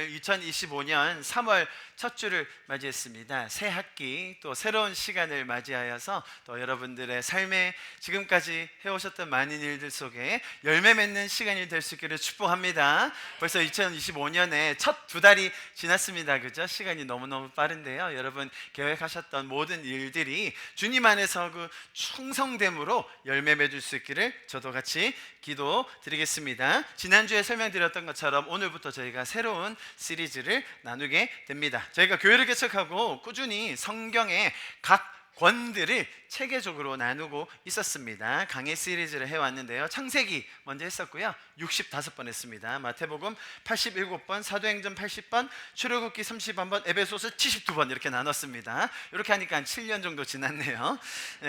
오늘 2025년 3월 첫 주를 맞이했습니다. 새 학기 또 새로운 시간을 맞이하여서 또 여러분들의 삶에 지금까지 해오셨던 많은 일들 속에 열매 맺는 시간이 될 수 있기를 축복합니다. 벌써 2025년에 첫 두 달이 지났습니다. 그죠? 시간이 너무너무 빠른데요. 여러분 계획하셨던 모든 일들이 주님 안에서 그 충성됨으로 열매 맺을 수 있기를 저도 같이 기도드리겠습니다. 지난주에 설명드렸던 것처럼 오늘부터 저희가 새로운 시리즈를 나누게 됩니다. 저희가 교회를 개척하고 꾸준히 성경의 각 권들을 체계적으로 나누고 있었습니다. 강의 시리즈를 해왔는데요. 창세기 먼저 했었고요. 65번 했습니다. 마태복음 87번, 사도행전 80번, 출애굽기 31번, 에베소서 72번 이렇게 나눴습니다. 이렇게 하니까 한 7년 정도 지났네요.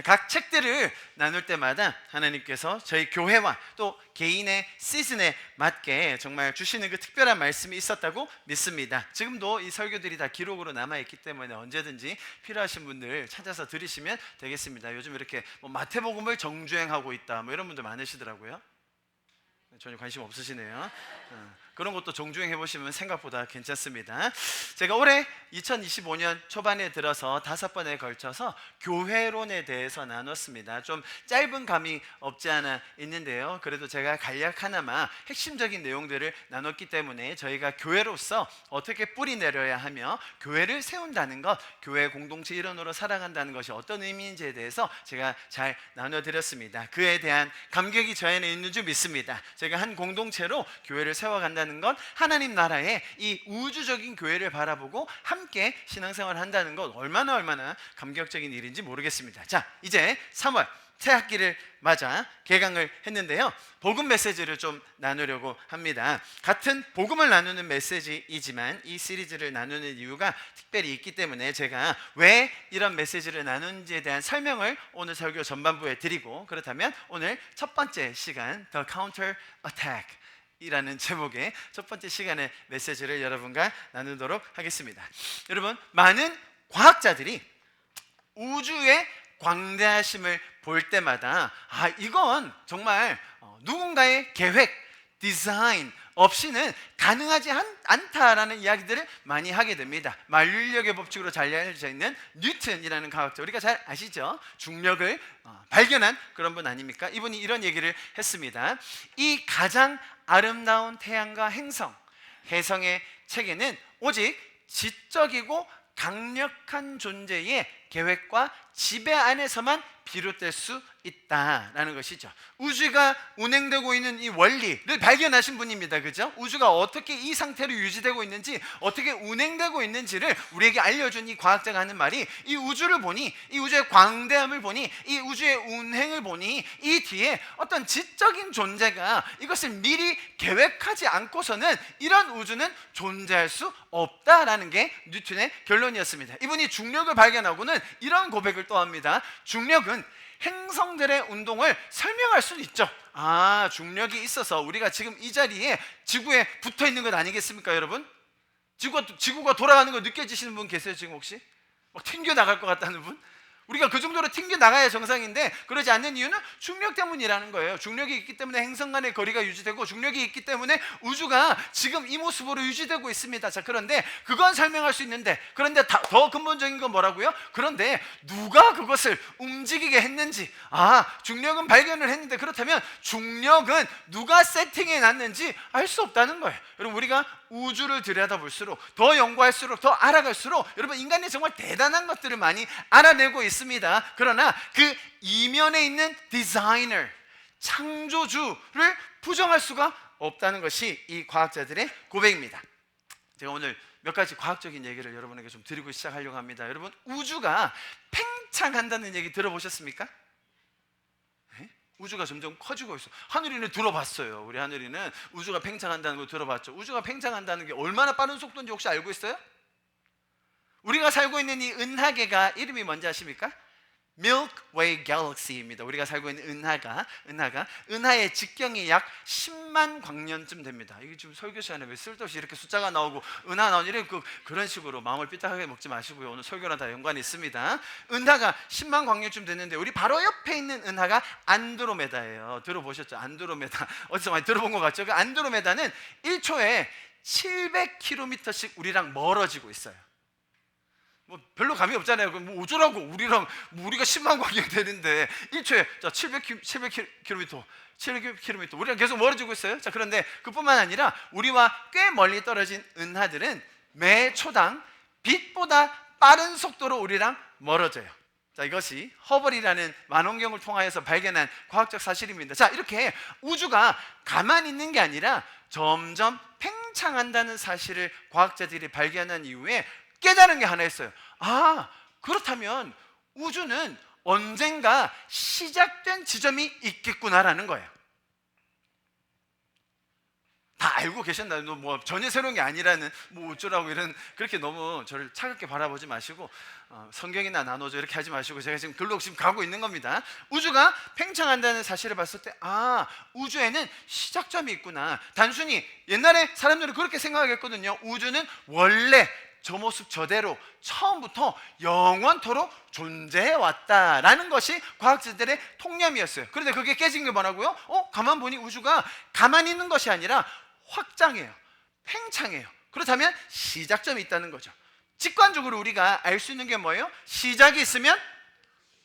각 책들을 나눌 때마다 하나님께서 저희 교회와 또 개인의 시즌에 맞게 정말 주시는 그 특별한 말씀이 있었다고 믿습니다. 지금도 이 설교들이 다 기록으로 남아있기 때문에 언제든지 필요하신 분들 찾아서 들으시면 되겠습니다. 요즘 이렇게 뭐 마태복음을 정주행하고 있다 뭐 이런 분들 많으시더라고요. 전혀 관심 없으시네요. 그런 것도 정주행해 보시면 생각보다 괜찮습니다. 제가 올해 2025년 초반에 들어서 5번에 걸쳐서 교회론에 대해서 나눴습니다. 좀 짧은 감이 없지 않아 있는데요. 그래도 제가 간략하나마 핵심적인 내용들을 나눴기 때문에 저희가 교회로서 어떻게 뿌리 내려야 하며 교회를 세운다는 것, 교회 공동체 일원으로 살아간다는 것이 어떤 의미인지에 대해서 제가 잘 나눠드렸습니다. 그에 대한 감격이 저 안에 있는 줄 믿습니다. 제가 한 공동체로 교회를 세워간다는 것, 하나님 나라의 이 우주적인 교회를 바라보고 함께 신앙생활을 한다는 것 얼마나 감격적인 일인지 모르겠습니다. 자, 이제 3월 새 학기를 맞아 개강을 했는데요. 복음 메시지를 좀 나누려고 합니다. 같은 복음을 나누는 메시지이지만 이 시리즈를 나누는 이유가 특별히 있기 때문에 제가 왜 이런 메시지를 나누는지에 대한 설명을 오늘 설교 전반부에 드리고, 그렇다면 오늘 첫 번째 시간 The Counter Attack 이라는 제목의 첫 번째 시간의 메시지를 여러분과 나누도록 하겠습니다. 여러분, 많은 과학자들이 우주의 광대하심을 볼 때마다 이건 정말 누군가의 계획, 디자인 없이는 가능하지 않다라는 이야기들을 많이 하게 됩니다. 만류인력의 법칙으로 잘 알려져 있는 뉴턴이라는 과학자, 우리가 잘 아시죠? 중력을 발견한 그런 분 아닙니까? 이분이 이런 얘기를 했습니다. 이 가장 아름다운 태양과 행성, 혜성의 체계는 오직 지적이고 강력한 존재의 계획과 지배 안에서만 비롯될 수 있다라는 것이죠. 우주가 운행되고 있는 이 원리를 발견하신 분입니다. 그죠? 우주가 어떻게 이 상태로 유지되고 있는지, 어떻게 운행되고 있는지를 우리에게 알려준 이 과학자가 하는 말이, 이 우주를 보니, 이 우주의 광대함을 보니, 이 우주의 운행을 보니 이 뒤에 어떤 지적인 존재가 이것을 미리 계획하지 않고서는 이런 우주는 존재할 수 없다라는 게 뉴턴의 결론이었습니다. 이분이 중력을 발견하고는 이런 고백을 또 합니다. 중력은 행성들의 운동을 설명할 수는 있죠. 중력이 있어서 우리가 지금 이 자리에 지구에 붙어 있는 것 아니겠습니까, 여러분? 지구가 돌아가는 거 느껴지시는 분 계세요, 지금 혹시? 막 튕겨 나갈 것 같다는 분? 우리가 그 정도로 튕겨 나가야 정상인데 그러지 않는 이유는 중력 때문이라는 거예요. 중력이 있기 때문에 행성 간의 거리가 유지되고, 중력이 있기 때문에 우주가 지금 이 모습으로 유지되고 있습니다. 자, 그런데 그건 설명할 수 있는데, 그런데 더 근본적인 건 뭐라고요? 그런데 누가 그것을 움직이게 했는지, 중력은 발견을 했는데 그렇다면 중력은 누가 세팅해 놨는지 알 수 없다는 거예요. 여러분, 우리가 우주를 들여다볼수록, 더 연구할수록, 더 알아갈수록 여러분, 인간이 정말 대단한 것들을 많이 알아내고 있습니다. 그러나 그 이면에 있는 디자이너, 창조주를 부정할 수가 없다는 것이 이 과학자들의 고백입니다. 제가 오늘 몇 가지 과학적인 얘기를 여러분에게 좀 드리고 시작하려고 합니다. 여러분, 우주가 팽창한다는 얘기 들어보셨습니까? 우주가 점점 커지고 있어. 하늘이는 들어봤어요. 우리 하늘이는 우주가 팽창한다는 거 들어봤죠. 우주가 팽창한다는 게 얼마나 빠른 속도인지 혹시 알고 있어요? 우리가 살고 있는 이 은하계가 이름이 뭔지 아십니까? Milky Way Galaxy입니다. 우리가 살고 있는 은하의 직경이 약 10만 광년쯤 됩니다. 이게 지금 설교 시간에 왜 쓸데없이 이렇게 숫자가 나오고 은하 나오니 그런 식으로 마음을 삐딱하게 먹지 마시고요. 오늘 설교랑 다 연관이 있습니다. 은하가 10만 광년쯤 됐는데 우리 바로 옆에 있는 은하가 안드로메다예요. 들어보셨죠? 안드로메다. 어디서 많이 들어본 것 같죠? 그 안드로메다는 1초에 700km씩 우리랑 멀어지고 있어요. 뭐 별로 감이 없잖아요. 뭐 어쩌라고 우리랑 뭐 우리가 10만 광년 되는데 1초에 자 700km 우리랑 계속 멀어지고 있어요. 자, 그런데 그뿐만 아니라 우리와 꽤 멀리 떨어진 은하들은 매 초당 빛보다 빠른 속도로 우리랑 멀어져요. 자, 이것이 허블이라는 망원경을 통하여서 발견한 과학적 사실입니다. 자, 이렇게 우주가 가만히 있는 게 아니라 점점 팽창한다는 사실을 과학자들이 발견한 이후에 깨달은 게 하나 있어요. 아, 그렇다면 우주는 언젠가 시작된 지점이 있겠구나라는 거예요. 다 알고 계셨나요? 뭐 전혀 새로운 게 아니라는 뭐 어쩌라고 이런 그렇게 너무 저를 차갑게 바라보지 마시고 성경이나 나눠줘 이렇게 하지 마시고 제가 지금 글로 지금 가고 있는 겁니다. 우주가 팽창한다는 사실을 봤을 때 우주에는 시작점이 있구나. 단순히 옛날에 사람들은 그렇게 생각했거든요. 우주는 원래 저 모습 저대로 처음부터 영원토록 존재해 왔다라는 것이 과학자들의 통념이었어요. 그런데 그게 깨진 게 뭐라고요? 가만 보니 우주가 가만히 있는 것이 아니라 확장해요. 팽창해요. 그렇다면 시작점이 있다는 거죠. 직관적으로 우리가 알 수 있는 게 뭐예요? 시작이 있으면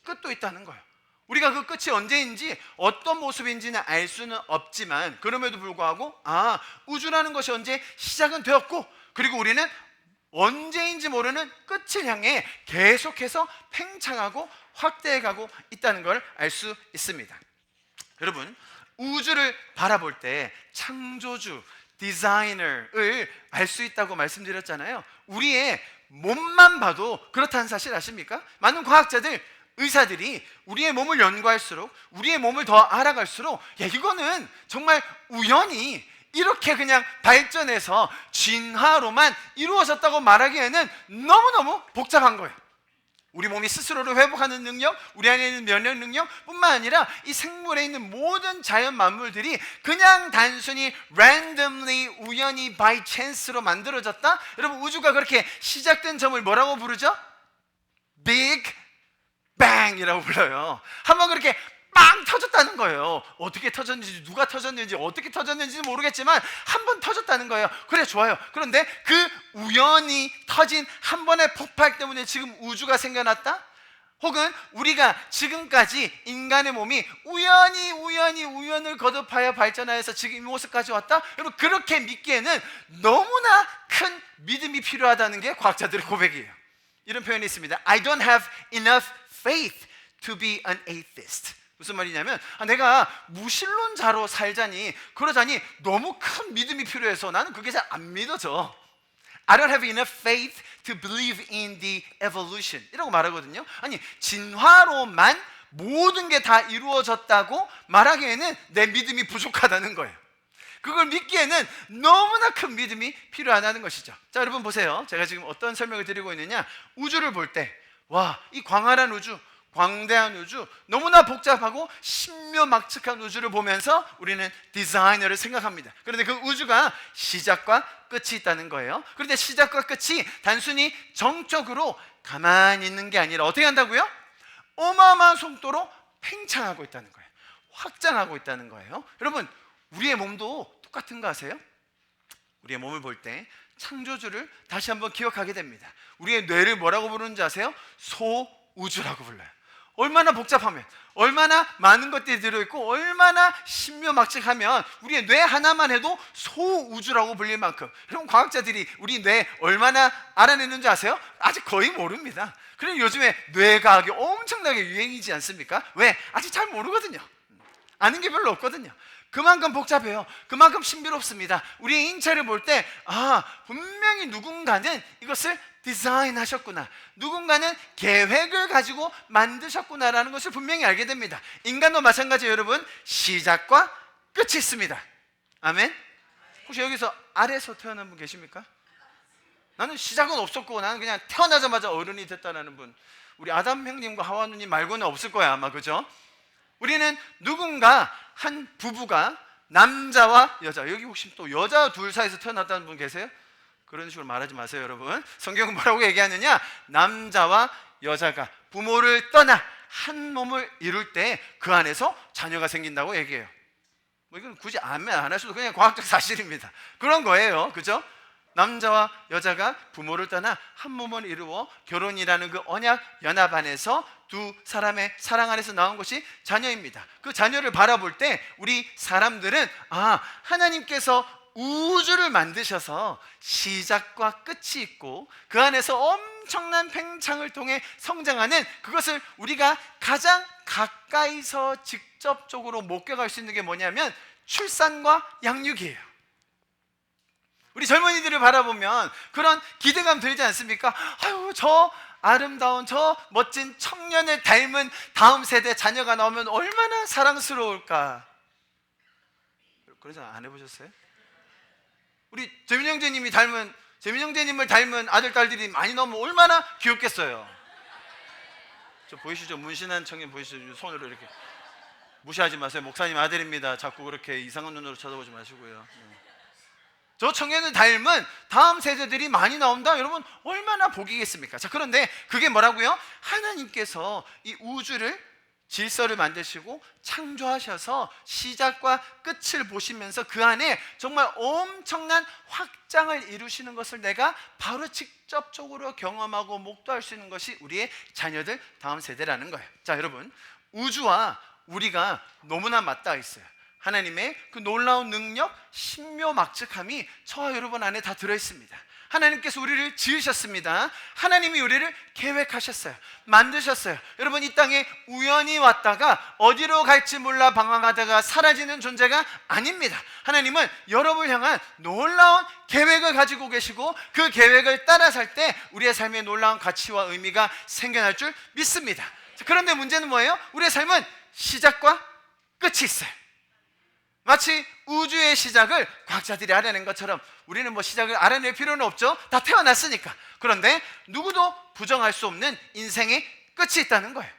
끝도 있다는 거예요. 우리가 그 끝이 언제인지 어떤 모습인지는 알 수는 없지만 그럼에도 불구하고 우주라는 것이 언제 시작은 되었고 그리고 우리는 언제인지 모르는 끝을 향해 계속해서 팽창하고 확대해가고 있다는 걸 알 수 있습니다. 여러분, 우주를 바라볼 때 창조주, 디자이너를 알 수 있다고 말씀드렸잖아요. 우리의 몸만 봐도 그렇다는 사실 아십니까? 많은 과학자들, 의사들이 우리의 몸을 연구할수록 우리의 몸을 더 알아갈수록 이거는 정말 우연히 이렇게 그냥 발전해서 진화로만 이루어졌다고 말하기에는 너무너무 복잡한 거예요. 우리 몸이 스스로를 회복하는 능력, 우리 안에 있는 면역 능력 뿐만 아니라 이 생물에 있는 모든 자연 만물들이 그냥 단순히 randomly 우연히 by chance로 만들어졌다? 여러분, 우주가 그렇게 시작된 점을 뭐라고 부르죠? Big Bang이라고 불러요. 한번 그렇게 빵 터졌다는 거예요. 어떻게 터졌는지, 누가 터졌는지, 어떻게 터졌는지는 모르겠지만 한 번 터졌다는 거예요. 그래, 좋아요. 그런데 그 우연히 터진 한 번의 폭발 때문에 지금 우주가 생겨났다? 혹은 우리가 지금까지 인간의 몸이 우연을 거듭하여 발전하여서 지금 이 모습까지 왔다? 여러분, 그렇게 믿기에는 너무나 큰 믿음이 필요하다는 게 과학자들의 고백이에요. 이런 표현이 있습니다. I don't have enough faith to be an atheist. 무슨 말이냐면 내가 무신론자로 살자니 그러자니 너무 큰 믿음이 필요해서 나는 그게 잘 안 믿어져. I don't have enough faith to believe in the evolution 이라고 말하거든요. 아니, 진화로만 모든 게 다 이루어졌다고 말하기에는 내 믿음이 부족하다는 거예요. 그걸 믿기에는 너무나 큰 믿음이 필요하다는 것이죠. 자, 여러분 보세요. 제가 지금 어떤 설명을 드리고 있느냐. 우주를 볼 때 이 광활한 우주, 광대한 우주, 너무나 복잡하고 신묘막측한 우주를 보면서 우리는 디자이너를 생각합니다. 그런데 그 우주가 시작과 끝이 있다는 거예요. 그런데 시작과 끝이 단순히 정적으로 가만히 있는 게 아니라 어떻게 한다고요? 어마어마한 속도로 팽창하고 있다는 거예요. 확장하고 있다는 거예요. 여러분, 우리의 몸도 똑같은 거 아세요? 우리의 몸을 볼 때 창조주를 다시 한번 기억하게 됩니다. 우리의 뇌를 뭐라고 부르는지 아세요? 소우주라고 불러요. 얼마나 복잡하면, 얼마나 많은 것들이 들어있고 얼마나 신묘막측하면 우리의 뇌 하나만 해도 소우주라고 불릴 만큼. 여러분, 과학자들이 우리 뇌 얼마나 알아내는지 아세요? 아직 거의 모릅니다. 그래서 요즘에 뇌과학이 엄청나게 유행이지 않습니까? 왜? 아직 잘 모르거든요. 아는 게 별로 없거든요. 그만큼 복잡해요. 그만큼 신비롭습니다. 우리의 인체를 볼 때 분명히 누군가는 이것을 디자인하셨구나, 누군가는 계획을 가지고 만드셨구나라는 것을 분명히 알게 됩니다. 인간도 마찬가지예요. 여러분, 시작과 끝이 있습니다. 아멘? 혹시 여기서 아래에서 태어난 분 계십니까? 나는 시작은 없었고 나는 그냥 태어나자마자 어른이 됐다는 분, 우리 아담 형님과 하와 누님 말고는 없을 거야 아마. 그죠? 우리는 누군가 한 부부가 남자와 여자, 여기 혹시 또 여자 둘 사이에서 태어났다는 분 계세요? 그런 식으로 말하지 마세요. 여러분, 성경은 뭐라고 얘기하느냐? 남자와 여자가 부모를 떠나 한 몸을 이룰 때 그 안에서 자녀가 생긴다고 얘기해요. 뭐 이건 굳이 안 하셔도 그냥 과학적 사실입니다. 그런 거예요. 그죠? 남자와 여자가 부모를 떠나 한 몸을 이루어 결혼이라는 그 언약 연합 안에서 두 사람의 사랑 안에서 나온 것이 자녀입니다. 그 자녀를 바라볼 때 우리 사람들은 하나님께서 우주를 만드셔서 시작과 끝이 있고 그 안에서 엄청난 팽창을 통해 성장하는 그것을 우리가 가장 가까이서 직접적으로 목격할 수 있는 게 뭐냐면 출산과 양육이에요. 우리 젊은이들을 바라보면 그런 기대감 들지 않습니까? 아유, 저 아름다운 저 멋진 청년을 닮은 다음 세대 자녀가 나오면 얼마나 사랑스러울까. 그러지 안 해보셨어요? 우리 재민형제님을 닮은 아들 딸들이 많이 나오면 얼마나 귀엽겠어요. 저 보이시죠? 문신한 청년 보이시죠? 손으로 이렇게. 무시하지 마세요. 목사님 아들입니다. 자꾸 그렇게 이상한 눈으로 쳐다보지 마시고요. 저 청년을 닮은 다음 세대들이 많이 나온다. 여러분 얼마나 복이겠습니까? 자, 그런데 그게 뭐라고요? 하나님께서 이 우주를 질서를 만드시고 창조하셔서 시작과 끝을 보시면서 그 안에 정말 엄청난 확장을 이루시는 것을 내가 바로 직접적으로 경험하고 목도할 수 있는 것이 우리의 자녀들 다음 세대라는 거예요. 자, 여러분 우주와 우리가 너무나 맞닿아 있어요. 하나님의 그 놀라운 능력, 신묘막측함이 저와 여러분 안에 다 들어있습니다. 하나님께서 우리를 지으셨습니다. 하나님이 우리를 계획하셨어요. 만드셨어요. 여러분 이 땅에 우연히 왔다가 어디로 갈지 몰라 방황하다가 사라지는 존재가 아닙니다. 하나님은 여러분을 향한 놀라운 계획을 가지고 계시고 그 계획을 따라 살 때 우리의 삶에 놀라운 가치와 의미가 생겨날 줄 믿습니다. 그런데 문제는 뭐예요? 우리의 삶은 시작과 끝이 있어요. 마치 우주의 시작을 과학자들이 알아낸 것처럼 우리는 뭐 시작을 알아낼 필요는 없죠. 다 태어났으니까. 그런데 누구도 부정할 수 없는 인생의 끝이 있다는 거예요.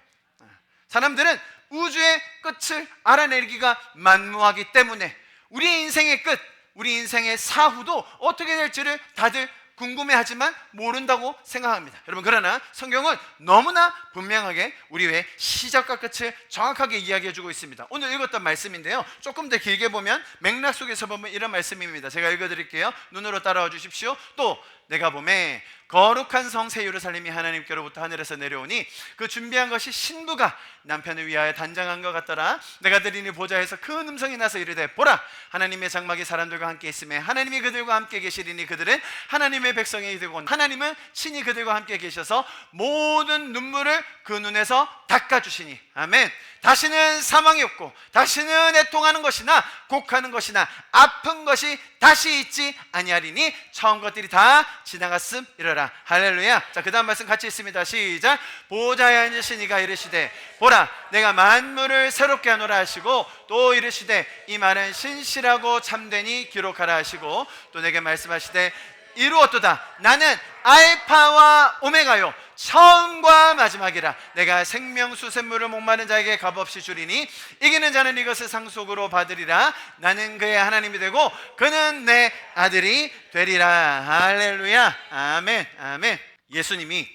사람들은 우주의 끝을 알아내기가 만무하기 때문에 우리 인생의 끝, 우리 인생의 사후도 어떻게 될지를 다들 궁금해하지만 모른다고 생각합니다. 여러분 그러나 성경은 너무나 분명하게 우리의 시작과 끝을 정확하게 이야기해주고 있습니다. 오늘 읽었던 말씀인데요, 조금 더 길게 보면 맥락 속에서 보면 이런 말씀입니다. 제가 읽어드릴게요. 눈으로 따라와 주십시오. 또 내가 보매 거룩한 성 새 예루살렘이 하나님께로부터 하늘에서 내려오니 그 준비한 것이 신부가 남편을 위하여 단장한 것 같더라. 내가 들으니 보자 해서 큰 음성이 나서 이르되 보라 하나님의 장막이 사람들과 함께 있음에 하나님이 그들과 함께 계시리니 그들은 하나님의 백성이 되고 하나님은 친히 그들과 함께 계셔서 모든 눈물을 그 눈에서 닦아주시니 아멘. 다시는 사망이 없고 다시는 애통하는 것이나 곡하는 것이나 아픈 것이 다시 있지 아니하리니 처음 것들이 다 지나갔음 이러라. 할렐루야. 자, 그 다음 말씀 같이 있습니다. 시작. 보좌에 앉으시니가 이르시되 보라 내가 만물을 새롭게 하노라 하시고 또 이르시되 이 말은 신실하고 참되니 기록하라 하시고 또 내게 말씀하시되 이루었도다. 나는 알파와 오메가요 처음과 마지막이라. 내가 생명수 샘물을 목마른 자에게 값없이 주리니 이기는 자는 이것을 상속으로 받으리라. 나는 그의 하나님이 되고 그는 내 아들이 되리라. 할렐루야. 아멘. 아멘. 예수님이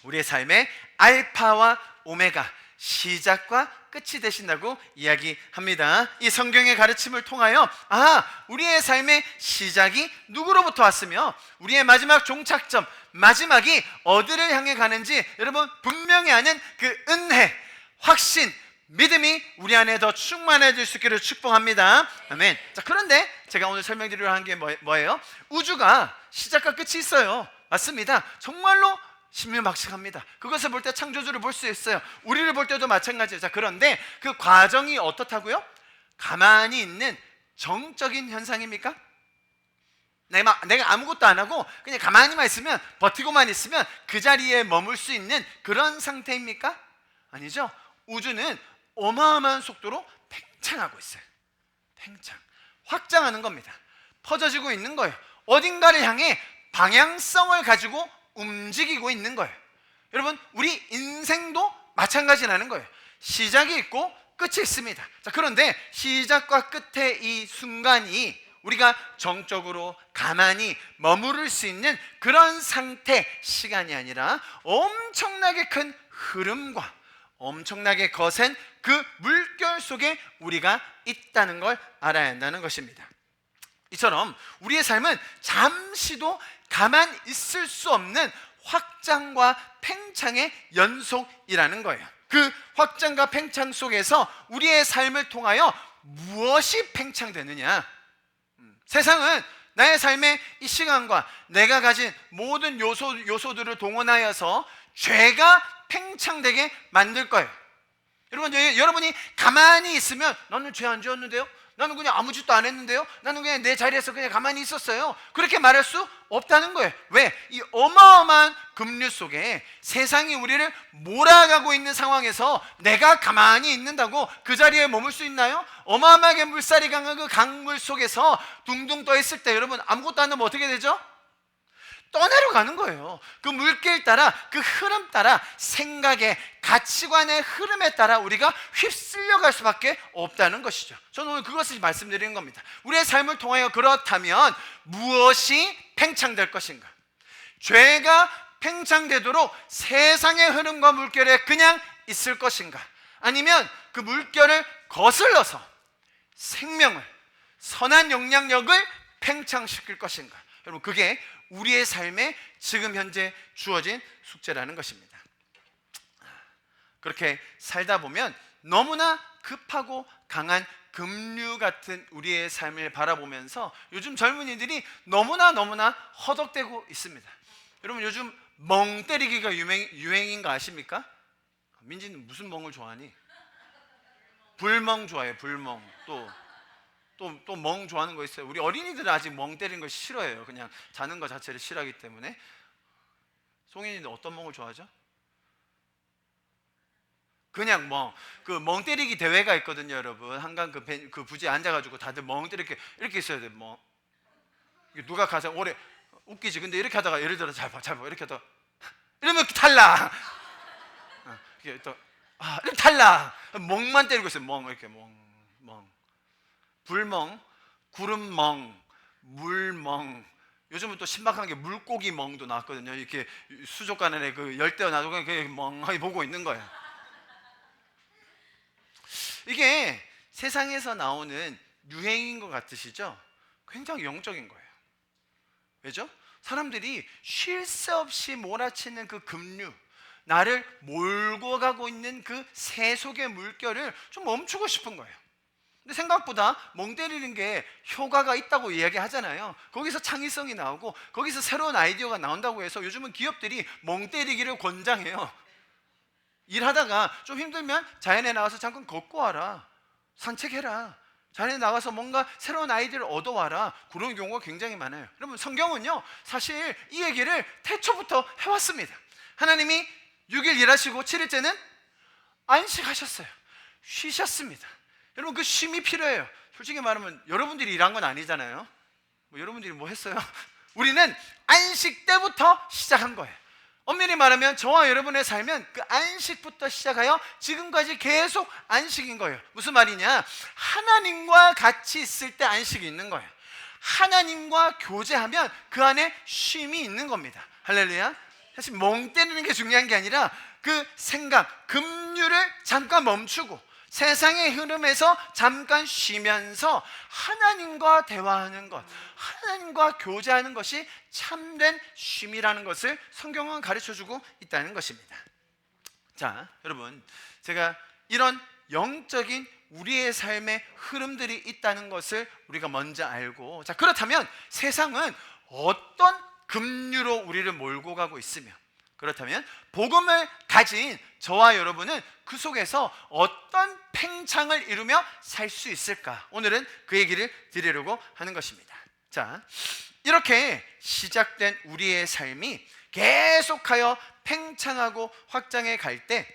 우리의 삶의 알파와 오메가 시작과 끝이 되신다고 이야기합니다. 이 성경의 가르침을 통하여 우리의 삶의 시작이 누구로부터 왔으며 우리의 마지막 종착점, 마지막이 어디를 향해 가는지 여러분 분명히 아는 그 은혜, 확신, 믿음이 우리 안에 더 충만해질 수 있기를 축복합니다. 아멘. 자, 그런데 제가 오늘 설명드리려 한 게 뭐예요? 우주가 시작과 끝이 있어요. 맞습니다. 정말로 신묘막측합니다. 그것을 볼 때 창조주를 볼 수 있어요. 우리를 볼 때도 마찬가지예요. 자, 그런데 그 과정이 어떻다고요? 가만히 있는 정적인 현상입니까? 내가 아무것도 안 하고 그냥 가만히만 있으면, 버티고만 있으면 그 자리에 머물 수 있는 그런 상태입니까? 아니죠. 우주는 어마어마한 속도로 팽창하고 있어요. 팽창, 확장하는 겁니다. 퍼져지고 있는 거예요. 어딘가를 향해 방향성을 가지고 움직이고 있는 거예요. 여러분, 우리 인생도 마찬가지라는 거예요. 시작이 있고 끝이 있습니다. 자, 그런데 시작과 끝의 이 순간이 우리가 정적으로 가만히 머무를 수 있는 그런 상태, 시간이 아니라 엄청나게 큰 흐름과 엄청나게 거센 그 물결 속에 우리가 있다는 걸 알아야 한다는 것입니다. 이처럼 우리의 삶은 잠시도 가만 있을 수 없는 확장과 팽창의 연속이라는 거예요. 그 확장과 팽창 속에서 우리의 삶을 통하여 무엇이 팽창되느냐? 세상은 나의 삶의 이 시간과 내가 가진 모든 요소들을 동원하여서 죄가 팽창되게 만들 거예요. 여러분이 가만히 있으면 나는 죄 안 지었는데요? 나는 그냥 아무 짓도 안 했는데요? 나는 그냥 내 자리에서 그냥 가만히 있었어요. 그렇게 말할 수 없다는 거예요. 왜? 이 어마어마한 급류 속에 세상이 우리를 몰아가고 있는 상황에서 내가 가만히 있는다고 그 자리에 머물 수 있나요? 어마어마하게 물살이 강한 그 강물 속에서 둥둥 떠 있을 때 여러분 아무것도 안 하면 어떻게 되죠? 떠내려가는 거예요. 그 물길 따라, 그 흐름 따라, 생각의 가치관의 흐름에 따라 우리가 휩쓸려 갈 수밖에 없다는 것이죠. 저는 오늘 그것을 말씀드리는 겁니다. 우리의 삶을 통하여 그렇다면 무엇이 팽창될 것인가? 죄가 팽창되도록 세상의 흐름과 물결에 그냥 있을 것인가? 아니면 그 물결을 거슬러서 생명을, 선한 영향력을 팽창시킬 것인가? 여러분, 그게 우리의 삶에 지금 현재 주어진 숙제라는 것입니다. 그렇게 살다 보면 너무나 급하고 강한 급류 같은 우리의 삶을 바라보면서 요즘 젊은이들이 너무나 허덕대고 있습니다. 여러분, 요즘 멍 때리기가 유행인 거 아십니까? 민지는 무슨 멍을 좋아하니? 불멍 좋아해요. 불멍. 또 멍 좋아하는 거 있어요. 우리 어린이들은 아직 멍 때리는 걸 싫어해요. 그냥 자는 거 자체를 싫어하기 때문에. 송인이는 어떤 멍을 좋아하죠? 그냥 멍. 그 멍 때리기 대회가 있거든요, 여러분. 한강 그 부지에 앉아가지고 다들 멍 때리게 이렇게 있어야 돼. 멍. 누가 가장 오래 웃기지. 근데 이렇게 하다가 예를 들어 잘 봐 이렇게 하다가 이러면 탈락. 이렇게 또 이러면 탈락. 멍만 때리고 있어요. 멍 이렇게 멍. 불멍, 구름멍, 물멍. 요즘은 또 신박한 게 물고기 멍도 나왔거든요. 이렇게 수족관에 그 열대어 놔두고 그냥 멍하게 보고 있는 거예요. 이게 세상에서 나오는 유행인 것 같으시죠? 굉장히 영적인 거예요. 왜죠? 사람들이 쉴 새 없이 몰아치는 그 급류, 나를 몰고 가고 있는 그 세속의 물결을 좀 멈추고 싶은 거예요. 근데 생각보다 멍 때리는 게 효과가 있다고 이야기하잖아요. 거기서 창의성이 나오고 거기서 새로운 아이디어가 나온다고 해서 요즘은 기업들이 멍 때리기를 권장해요. 일하다가 좀 힘들면 자연에 나가서 잠깐 걷고 와라, 산책해라, 자연에 나가서 뭔가 새로운 아이디어를 얻어와라. 그런 경우가 굉장히 많아요. 여러분, 성경은요 사실 이 얘기를 태초부터 해왔습니다. 하나님이 6일 일하시고 7일째는 안식하셨어요. 쉬셨습니다. 여러분, 그 쉼이 필요해요. 솔직히 말하면 여러분들이 일한 건 아니잖아요. 여러분들이 뭐 했어요? 우리는 안식 때부터 시작한 거예요. 엄밀히 말하면 저와 여러분의 삶은 그 안식부터 시작하여 지금까지 계속 안식인 거예요. 무슨 말이냐? 하나님과 같이 있을 때 안식이 있는 거예요. 하나님과 교제하면 그 안에 쉼이 있는 겁니다. 할렐루야. 사실 멍 때리는 게 중요한 게 아니라 그 생각, 급류를 잠깐 멈추고 세상의 흐름에서 잠깐 쉬면서 하나님과 대화하는 것, 하나님과 교제하는 것이 참된 쉼이라는 것을 성경은 가르쳐주고 있다는 것입니다. 자, 여러분, 제가 이런 영적인 우리의 삶의 흐름들이 있다는 것을 우리가 먼저 알고, 자, 그렇다면 세상은 어떤 급류로 우리를 몰고 가고 있으며, 그렇다면 복음을 가진 저와 여러분은 그 속에서 어떤 팽창을 이루며 살 수 있을까? 오늘은 그 얘기를 드리려고 하는 것입니다. 자, 이렇게 시작된 우리의 삶이 계속하여 팽창하고 확장해 갈 때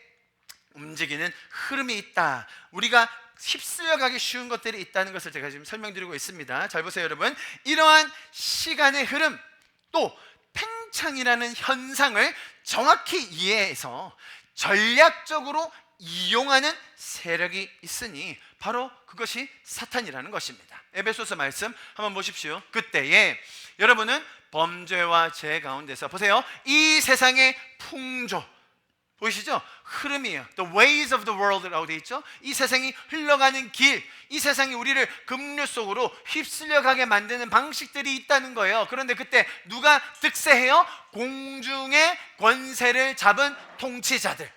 움직이는 흐름이 있다. 우리가 휩쓸려 가기 쉬운 것들이 있다는 것을 제가 지금 설명드리고 있습니다. 잘 보세요, 여러분. 이러한 시간의 흐름, 또 팽창이라는 현상을 정확히 이해해서 전략적으로 이용하는 세력이 있으니 바로 그것이 사탄이라는 것입니다. 에베소서 말씀 한번 보십시오. 그때에 여러분은 범죄와 죄 가운데서, 보세요, 이 세상의 풍조, 보이시죠? 흐름이에요. The ways of the world라고 되어 있죠. 이 세상이 흘러가는 길, 이 세상이 우리를 급류 속으로 휩쓸려 가게 만드는 방식들이 있다는 거예요. 그런데 그때 누가 득세해요? 공중의 권세를 잡은 통치자들,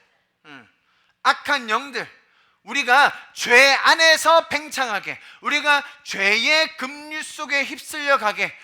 악한 영들, 우리가 죄 안에서 팽창하게, 우리가 죄의 급류 속에 휩쓸려 가게,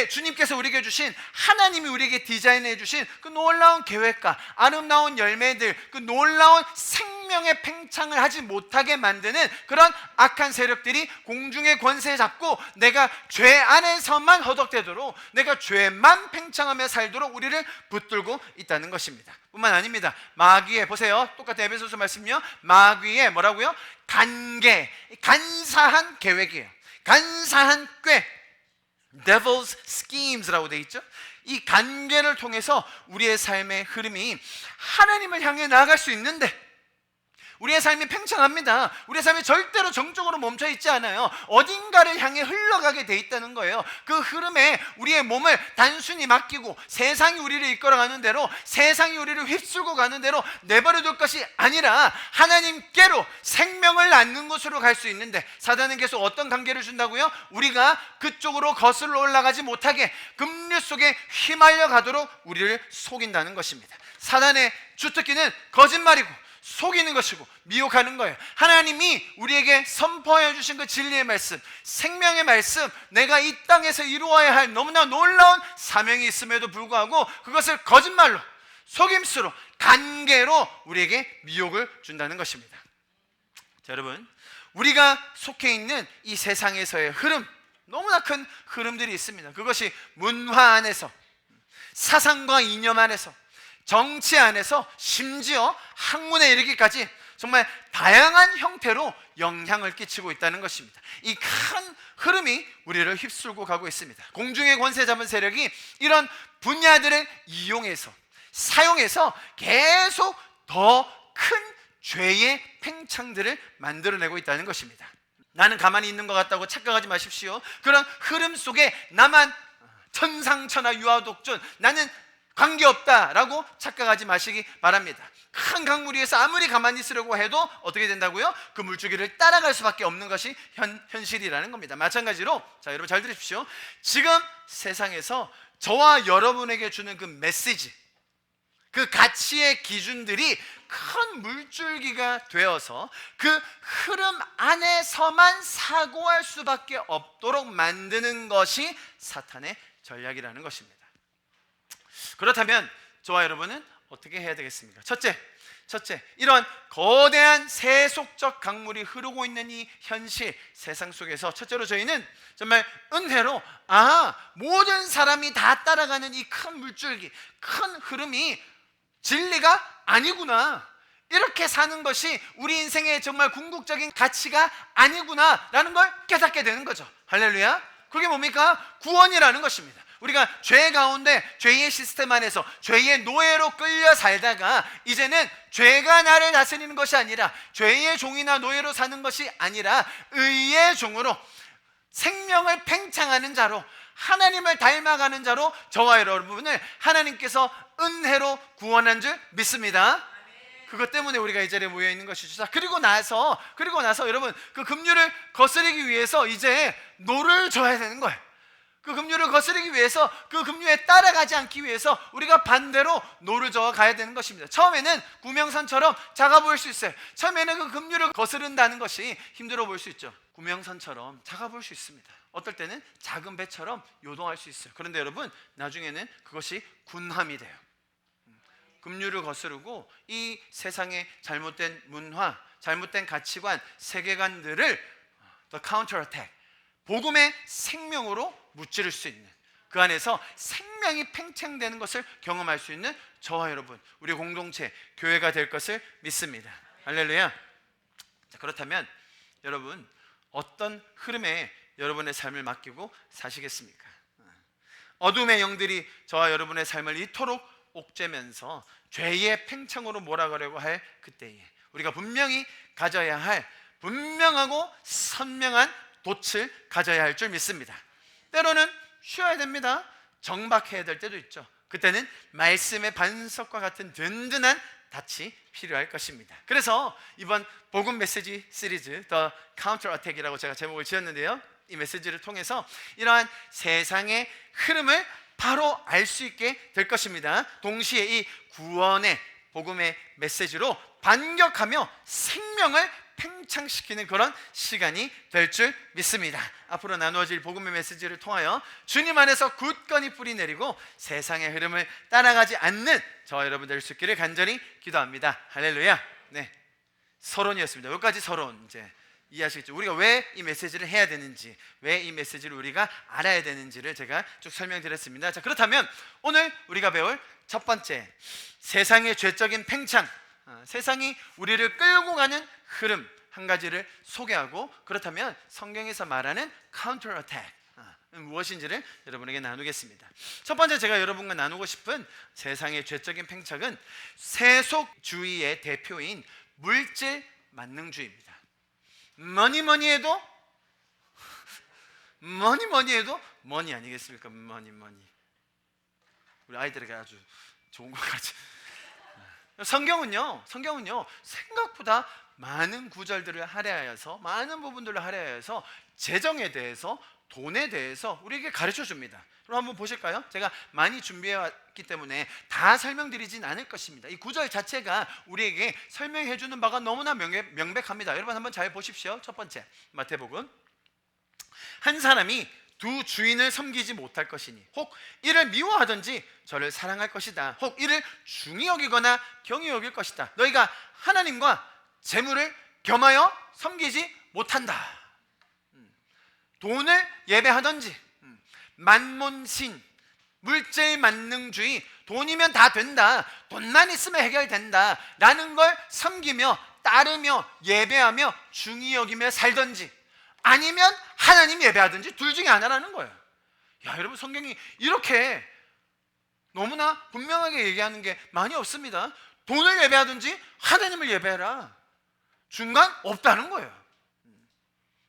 주님께서 우리에게 주신, 하나님이 우리에게 디자인해 주신 그 놀라운 계획과 아름다운 열매들, 그 놀라운 생명의 팽창을 하지 못하게 만드는 그런 악한 세력들이 공중의 권세 잡고 내가 죄 안에서만 허덕대도록, 내가 죄만 팽창하며 살도록 우리를 붙들고 있다는 것입니다. 뿐만 아닙니다. 마귀의, 보세요, 똑같은 에베소서 말씀이요, 마귀의 뭐라고요? 간사한 계획이에요. 간사한 꾀, Devil's schemes라고 되어 있죠. 이 관계를 통해서 우리의 삶의 흐름이 하나님을 향해 나아갈 수 있는데, 우리의 삶이 팽창합니다. 우리의 삶이 절대로 정적으로 멈춰 있지 않아요. 어딘가를 향해 흘러가게 돼 있다는 거예요. 그 흐름에 우리의 몸을 단순히 맡기고 세상이 우리를 이끌어가는 대로, 세상이 우리를 휩쓸고 가는 대로 내버려 둘 것이 아니라 하나님께로 생명을 낳는 곳으로 갈 수 있는데, 사단은 계속 어떤 관계를 준다고요? 우리가 그쪽으로 거슬러 올라가지 못하게 급류 속에 휘말려 가도록 우리를 속인다는 것입니다. 사단의 주특기는 거짓말이고 속이는 것이고 미혹하는 거예요. 하나님이 우리에게 선포해 주신 그 진리의 말씀, 생명의 말씀, 내가 이 땅에서 이루어야 할 너무나 놀라운 사명이 있음에도 불구하고 그것을 거짓말로, 속임수로, 관계로 우리에게 미혹을 준다는 것입니다. 자, 여러분, 우리가 속해 있는 이 세상에서의 흐름, 너무나 큰 흐름들이 있습니다. 그것이 문화 안에서, 사상과 이념 안에서, 정치 안에서, 심지어 학문에 이르기까지 정말 다양한 형태로 영향을 끼치고 있다는 것입니다. 이 큰 흐름이 우리를 휩쓸고 가고 있습니다. 공중의 권세 잡은 세력이 이런 분야들을 이용해서, 사용해서 계속 더 큰 죄의 팽창들을 만들어내고 있다는 것입니다. 나는 가만히 있는 것 같다고 착각하지 마십시오. 그런 흐름 속에 나만 천상천하 유아독존, 나는 관계없다라고 착각하지 마시기 바랍니다. 큰 강물 위에서 아무리 가만히 있으려고 해도 어떻게 된다고요? 그 물줄기를 따라갈 수밖에 없는 것이 현실이라는 겁니다. 마찬가지로, 자, 여러분 잘 들으십시오. 지금 세상에서 저와 여러분에게 주는 그 메시지, 그 가치의 기준들이 큰 물줄기가 되어서 그 흐름 안에서만 사고할 수밖에 없도록 만드는 것이 사탄의 전략이라는 것입니다. 그렇다면 저와 여러분은 어떻게 해야 되겠습니까? 첫째, 이런 거대한 세속적 강물이 흐르고 있는 이 현실 세상 속에서 첫째로 저희는 정말 은혜로, 모든 사람이 다 따라가는 이 큰 물줄기, 큰 흐름이 진리가 아니구나, 이렇게 사는 것이 우리 인생의 정말 궁극적인 가치가 아니구나 라는 걸 깨닫게 되는 거죠. 할렐루야. 그게 뭡니까? 구원이라는 것입니다. 우리가 죄 가운데, 죄의 시스템 안에서 죄의 노예로 끌려 살다가 이제는 죄가 나를 다스리는 것이 아니라, 죄의 종이나 노예로 사는 것이 아니라 의의 종으로, 생명을 팽창하는 자로, 하나님을 닮아가는 자로 저와 여러분을 하나님께서 은혜로 구원한 줄 믿습니다. 그것 때문에 우리가 이 자리에 모여 있는 것이죠. 그리고 나서 여러분, 그 급류를 거스르기 위해서 이제 노를 져야 되는 거예요. 그 급류를 거스르기 위해서, 그 급류에 따라가지 않기 위해서 우리가 반대로 노를 저어 가야 되는 것입니다. 처음에는 구명선처럼 작아 보일 수 있어요. 처음에는 그 급류를 거스른다는 것이 힘들어 보일 수 있죠. 구명선처럼 작아 보일 수 있습니다. 어떨 때는 작은 배처럼 요동할 수 있어요. 그런데 여러분, 나중에는 그것이 군함이 돼요. 급류를 거스르고 이 세상의 잘못된 문화, 잘못된 가치관, 세계관들을 the counter attack, 복음의 생명으로 무찌를 수 있는, 그 안에서 생명이 팽창되는 것을 경험할 수 있는 저와 여러분, 우리 공동체, 교회가 될 것을 믿습니다. 할렐루야. 자, 그렇다면 여러분, 어떤 흐름에 여러분의 삶을 맡기고 사시겠습니까? 어둠의 영들이 저와 여러분의 삶을 이토록 옥죄면서 죄의 팽창으로 몰아가려고 할 그때에 우리가 분명히 가져야 할 분명하고 선명한 돛을 가져야 할 줄 믿습니다. 때로는 쉬어야 됩니다. 정박해야 될 때도 있죠. 그때는 말씀의 반석과 같은 든든한 닻이 필요할 것입니다. 그래서 이번 복음 메시지 시리즈 The Counter Attack이라고 제가 제목을 지었는데요, 이 메시지를 통해서 이러한 세상의 흐름을 바로 알 수 있게 될 것입니다. 동시에 이 구원의 복음의 메시지로 반격하며 생명을 팽창시키는 그런 시간이 될 줄 믿습니다. 앞으로 나누어질 복음의 메시지를 통하여 주님 안에서 굳건히 뿌리 내리고 세상의 흐름을 따라가지 않는 저와 여러분 될 수 있기를 간절히 기도합니다. 할렐루야. 네, 서론이었습니다. 여기까지 서론. 이제 이해하시겠죠? 우리가 왜 이 메시지를 해야 되는지, 왜 이 메시지를 우리가 알아야 되는지를 제가 쭉 설명드렸습니다. 자, 그렇다면 오늘 우리가 배울 첫 번째, 세상의 죄적인 팽창, 세상이 우리를 끌고 가는 흐름 한 가지를 소개하고, 그렇다면 성경에서 말하는 counter attack 무엇인지를 여러분에게 나누겠습니다. 첫 번째 제가 여러분과 나누고 싶은 세상의 죄적인 팽창은 세속주의의 대표인 물질 만능주의입니다. 뭐니 해도 머니 아니겠습니까? 머니. 우리 아이들에게 아주 좋은 것 같이. 성경은요 생각보다 많은 구절들을 할애하여서, 많은 부분들을 할애하여서 재정에 대해서, 돈에 대해서 우리에게 가르쳐 줍니다. 그럼 한번 보실까요? 제가 많이 준비해 왔기 때문에 다 설명드리진 않을 것입니다. 이 구절 자체가 우리에게 설명해 주는 바가 너무나 명백합니다. 여러분 한번 잘 보십시오. 첫 번째, 마태복음. 한 사람이 두 주인을 섬기지 못할 것이니 혹 이를 미워하든지 저를 사랑할 것이다, 혹 이를 중히 여기거나 경히 여길 것이다. 너희가 하나님과 재물을 겸하여 섬기지 못한다. 돈을 예배하든지, 만몬신, 물질 만능주의, 돈이면 다 된다, 돈만 있으면 해결된다 라는 걸 섬기며 따르며 예배하며 중히 여기며 살든지, 아니면 하나님 예배하든지, 둘 중에 하나라는 거예요. 야, 여러분, 성경이 이렇게 너무나 분명하게 얘기하는 게 많이 없습니다. 돈을 예배하든지 하나님을 예배해라, 중간 없다는 거예요.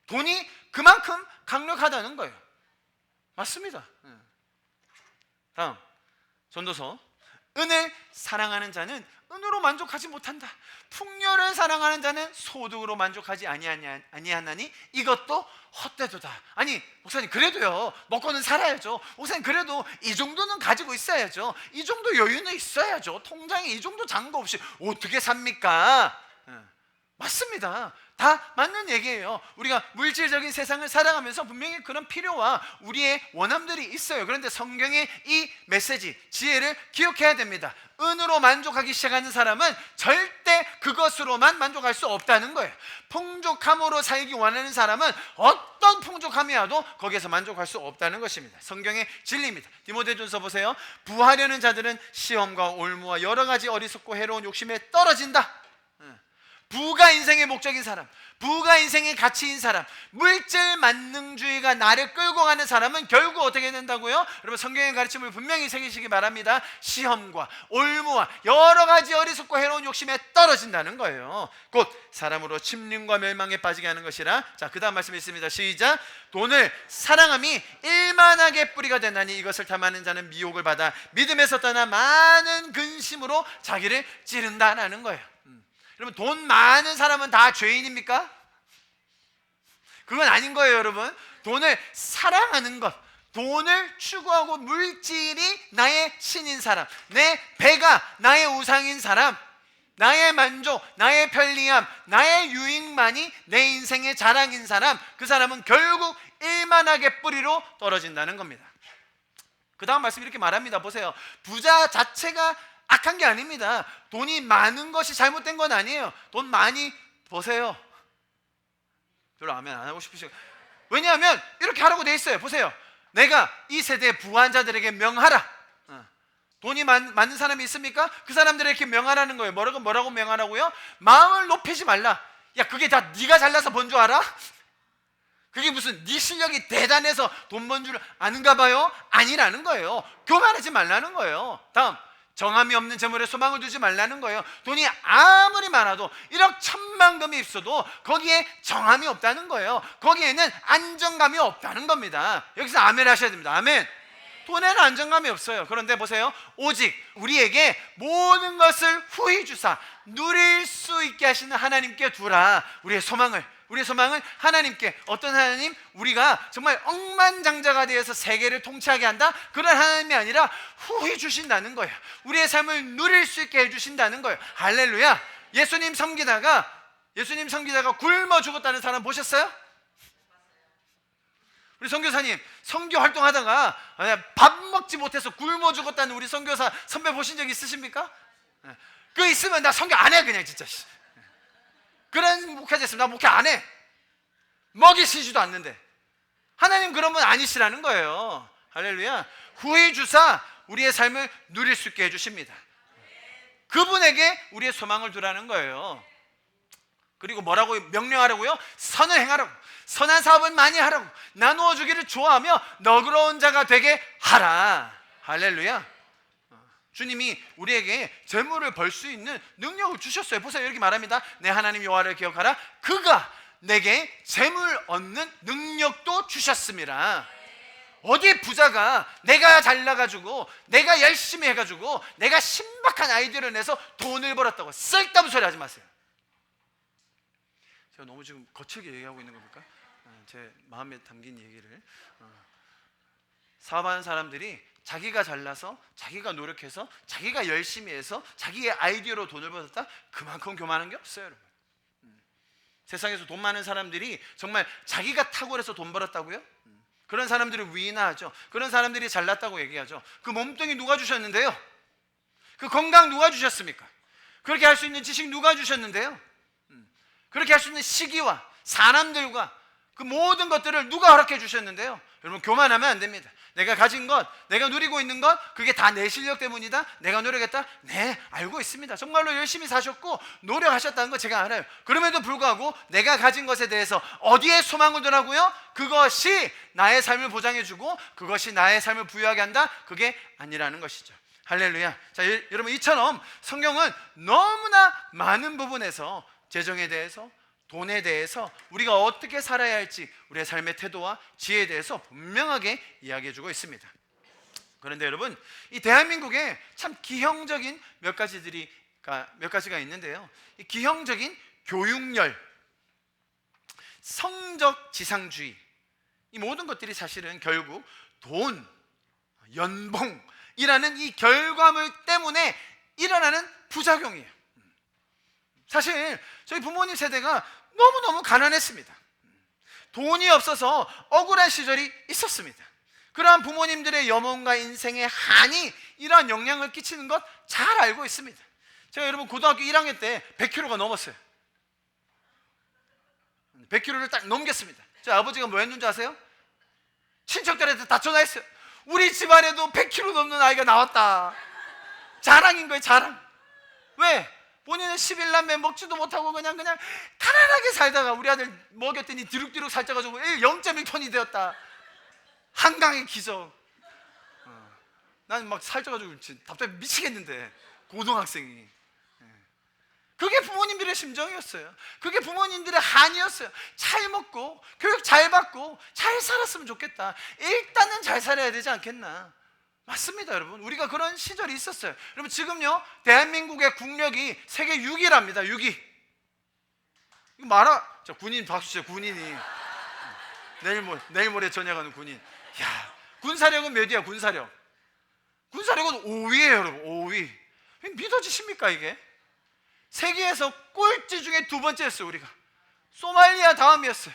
돈이 그만큼 강력하다는 거예요. 맞습니다. 다음, 전도서. 은을 사랑하는 자는 은으로 만족하지 못한다. 풍요를 사랑하는 자는 소득으로 만족하지 아니하나니 이것도 헛되도다. 아니 목사님, 그래도요 먹고는 살아야죠. 목사님, 그래도 이 정도는 가지고 있어야죠. 이 정도 여유는 있어야죠. 통장에 이 정도 잔고 없이 어떻게 삽니까? 맞습니다. 다 맞는 얘기예요. 우리가 물질적인 세상을 살아가면서 분명히 그런 필요와 우리의 원함들이 있어요. 그런데 성경의 이 메시지, 지혜를 기억해야 됩니다. 은으로 만족하기 시작하는 사람은 절대 그것으로만 만족할 수 없다는 거예요. 풍족함으로 살기 원하는 사람은 어떤 풍족함이라도 거기에서 만족할 수 없다는 것입니다. 성경의 진리입니다. 디모데전서 보세요. 부하려는 자들은 시험과 올무와 여러 가지 어리석고 해로운 욕심에 떨어진다. 부가 인생의 목적인 사람, 부가 인생의 가치인 사람, 물질 만능주의가 나를 끌고 가는 사람은 결국 어떻게 된다고요? 여러분, 성경의 가르침을 분명히 새기시기 바랍니다. 시험과 올무와 여러 가지 어리석고 해로운 욕심에 떨어진다는 거예요. 곧 사람으로 침륜과 멸망에 빠지게 하는 것이라. 자, 그 다음 말씀이 있습니다. 시작. 돈을 사랑함이 일만하게 뿌리가 되나니 이것을 탐하는 자는 미혹을 받아 믿음에서 떠나 많은 근심으로 자기를 찌른다라는 거예요. 여러분, 돈 많은 사람은 다 죄인입니까? 그건 아닌 거예요. 여러분, 돈을 사랑하는 것, 돈을 추구하고 물질이 나의 신인 사람, 내 배가 나의 우상인 사람, 나의 만족, 나의 편리함, 나의 유익만이 내 인생의 자랑인 사람, 그 사람은 결국 일만하게 뿌리로 떨어진다는 겁니다. 그 다음 말씀 이렇게 말합니다. 보세요. 부자 자체가 악한 게 아닙니다. 돈이 많은 것이 잘못된 건 아니에요. 돈 많이 버세요. 별로 아멘 안 하고 싶으시고, 왜냐하면 이렇게 하라고 돼 있어요. 보세요. 내가 이 세대 부한자들에게 명하라. 돈이 많은 사람이 있습니까? 그 사람들에게 명하라는 거예요. 뭐라고 명하라고요? 마음을 높이지 말라. 야, 그게 다 네가 잘나서 번 줄 알아? 그게 무슨 네 실력이 대단해서 돈 번 줄 아는가 봐요? 아니라는 거예요. 교만하지 말라는 거예요. 다음, 정함이 없는 재물에 소망을 두지 말라는 거예요. 돈이 아무리 많아도 1억 1,000만금이 있어도 거기에 정함이 없다는 거예요. 거기에는 안정감이 없다는 겁니다. 여기서 아멘 하셔야 됩니다. 아멘. 돈에는 안정감이 없어요. 그런데 보세요. 오직 우리에게 모든 것을 후히 주사 누릴 수 있게 하시는 하나님께 두라. 우리의 소망을 하나님께. 어떤 하나님? 우리가 정말 억만장자가 되어서 세계를 통치하게 한다? 그런 하나님이 아니라 후히 주신다는 거예요. 우리의 삶을 누릴 수 있게 해주신다는 거예요. 할렐루야. 예수님 섬기다가 굶어 죽었다는 사람 보셨어요? 우리 선교사님 선교 활동하다가 밥 먹지 못해서 굶어 죽었다는 우리 선교사 선배 보신 적 있으십니까? 그거 있으면 나 선교 안 해 그냥 진짜. 그런 목회자 있으면 나 목회 안 해. 먹이시지도 않는데. 하나님 그런 분 아니시라는 거예요. 할렐루야. 후히 주사 우리의 삶을 누릴 수 있게 해주십니다. 그분에게 우리의 소망을 두라는 거예요. 그리고 뭐라고 명령하라고요? 선을 행하라고. 선한 사업은 많이 하라고. 나누어 주기를 좋아하며 너그러운 자가 되게 하라. 할렐루야. 주님이 우리에게 재물을 벌 수 있는 능력을 주셨어요. 보세요. 이렇게 말합니다. 내 하나님 여호와를 기억하라. 그가 내게 재물 얻는 능력도 주셨습니다. 어디 부자가 내가 잘나가지고 내가 열심히 해가지고 내가 신박한 아이디어를 내서 돈을 벌었다고 쓸데없는 소리 하지 마세요. 제가 너무 지금 거칠게 얘기하고 있는 겁니까? 제 마음에 담긴 얘기를. 사업하는 사람들이 자기가 잘나서 자기가 노력해서 자기가 열심히 해서 자기의 아이디어로 돈을 벌었다? 그만큼 교만한 게 없어요, 여러분. 세상에서 돈 많은 사람들이 정말 자기가 탁월해서 돈 벌었다고요? 그런 사람들을 위인하죠. 그런 사람들이 잘났다고 얘기하죠. 그 몸뚱이 누가 주셨는데요? 그 건강 누가 주셨습니까? 그렇게 할 수 있는 지식 누가 주셨는데요? 그렇게 할 수 있는 시기와 사람들과 그 모든 것들을 누가 허락해 주셨는데요? 여러분 교만하면 안 됩니다. 내가 가진 것, 내가 누리고 있는 것, 그게 다 내 실력 때문이다? 내가 노력했다? 네, 알고 있습니다. 정말로 열심히 사셨고 노력하셨다는 거 제가 알아요. 그럼에도 불구하고 내가 가진 것에 대해서 어디에 소망을 두라고요? 그것이 나의 삶을 보장해주고 그것이 나의 삶을 부유하게 한다? 그게 아니라는 것이죠. 할렐루야. 자, 여러분 이처럼 성경은 너무나 많은 부분에서 재정에 대해서, 돈에 대해서 우리가 어떻게 살아야 할지 우리의 삶의 태도와 지혜에 대해서 분명하게 이야기해주고 있습니다. 그런데 여러분, 이 대한민국에 참 기형적인 몇 가지가 있는데요. 이 기형적인 교육열, 성적 지상주의, 이 모든 것들이 사실은 결국 돈, 연봉이라는 이 결과물 때문에 일어나는 부작용이에요. 사실 저희 부모님 세대가 너무너무 가난했습니다. 돈이 없어서 억울한 시절이 있었습니다. 그러한 부모님들의 염원과 인생의 한이 이러한 영향을 끼치는 것 잘 알고 있습니다. 제가 여러분 고등학교 1학년 때 100kg가 넘었어요. 100kg를 딱 넘겼습니다. 제 아버지가 뭐 했는지 아세요? 친척들한테 다 전화했어요. 우리 집안에도 100kg 넘는 아이가 나왔다. 자랑인 거예요, 자랑. 왜? 본인은 11남매 먹지도 못하고 그냥 가난하게 살다가 우리 아들 먹였더니 뒤룩뒤룩 살쪄가지고 0.1톤이 되었다. 한강의 기적. 난 막 살쪄가지고 답답해 미치겠는데, 고등학생이. 그게 부모님들의 심정이었어요. 그게 부모님들의 한이었어요. 잘 먹고 교육 잘 받고 잘 살았으면 좋겠다. 일단은 잘 살아야 되지 않겠나. 맞습니다, 여러분. 우리가 그런 시절이 있었어요. 여러분 지금요, 대한민국의 국력이 세계 6위랍니다. 6위. 이거 말아. 자, 군인 박수 치세요. 군인이 내일 모레 전역하는 군인. 야, 군사력은 몇 위야? 군사력은 5위예요, 여러분. 5위. 믿어지십니까 이게? 세계에서 꼴찌 중에 두 번째였어요. 우리가 소말리아 다음이었어요.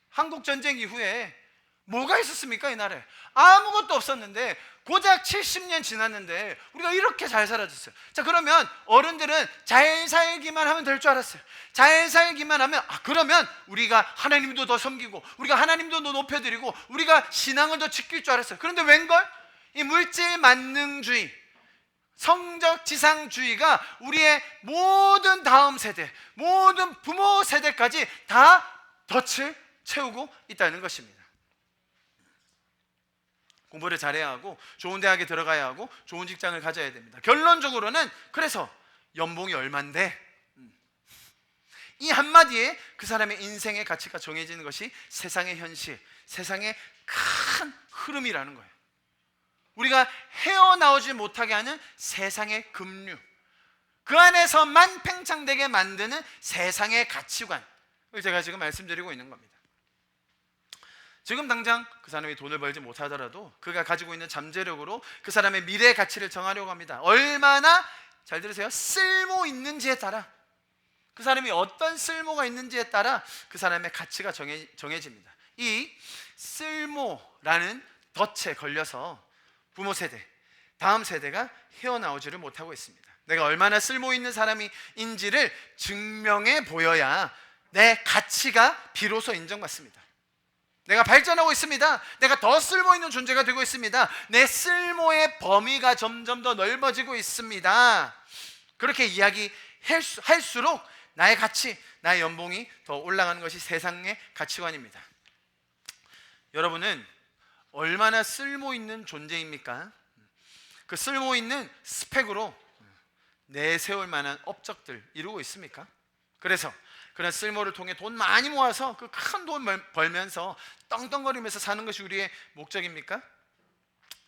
한국 전쟁 이후에 뭐가 있었습니까? 이 나라에 아무것도 없었는데 고작 70년 지났는데 우리가 이렇게 잘 살아졌어요. 자, 그러면 어른들은 잘 살기만 하면 될 줄 알았어요. 잘 살기만 하면 그러면 우리가 하나님도 더 섬기고 우리가 하나님도 더 높여드리고 우리가 신앙을 더 지킬 줄 알았어요. 그런데 웬걸? 이 물질 만능주의, 성적 지상주의가 우리의 모든 다음 세대, 모든 부모 세대까지 다 덫을 채우고 있다는 것입니다. 공부를 잘해야 하고 좋은 대학에 들어가야 하고 좋은 직장을 가져야 됩니다. 결론적으로는 그래서 연봉이 얼만데, 이 한마디에 그 사람의 인생의 가치가 정해지는 것이 세상의 현실, 세상의 큰 흐름이라는 거예요. 우리가 헤어나오지 못하게 하는 세상의 급류, 그 안에서만 팽창되게 만드는 세상의 가치관을 제가 지금 말씀드리고 있는 겁니다. 지금 당장 그 사람이 돈을 벌지 못하더라도 그가 가지고 있는 잠재력으로 그 사람의 미래의 가치를 정하려고 합니다. 얼마나, 잘 들으세요, 쓸모 있는지에 따라, 그 사람이 어떤 쓸모가 있는지에 따라 그 사람의 가치가 정해집니다. 이 쓸모라는 덫에 걸려서 부모 세대, 다음 세대가 헤어나오지를 못하고 있습니다. 내가 얼마나 쓸모 있는 사람인지를 증명해 보여야 내 가치가 비로소 인정받습니다. 내가 발전하고 있습니다. 내가 더 쓸모 있는 존재가 되고 있습니다. 내 쓸모의 범위가 점점 더 넓어지고 있습니다. 그렇게 이야기할수록 나의 가치, 나의 연봉이 더 올라가는 것이 세상의 가치관입니다. 여러분은 얼마나 쓸모 있는 존재입니까? 그 쓸모 있는 스펙으로 내세울 만한 업적들 이루고 있습니까? 그래서 그런 쓸모를 통해 돈 많이 모아서 그 큰 돈 벌면서 떵떵거리면서 사는 것이 우리의 목적입니까?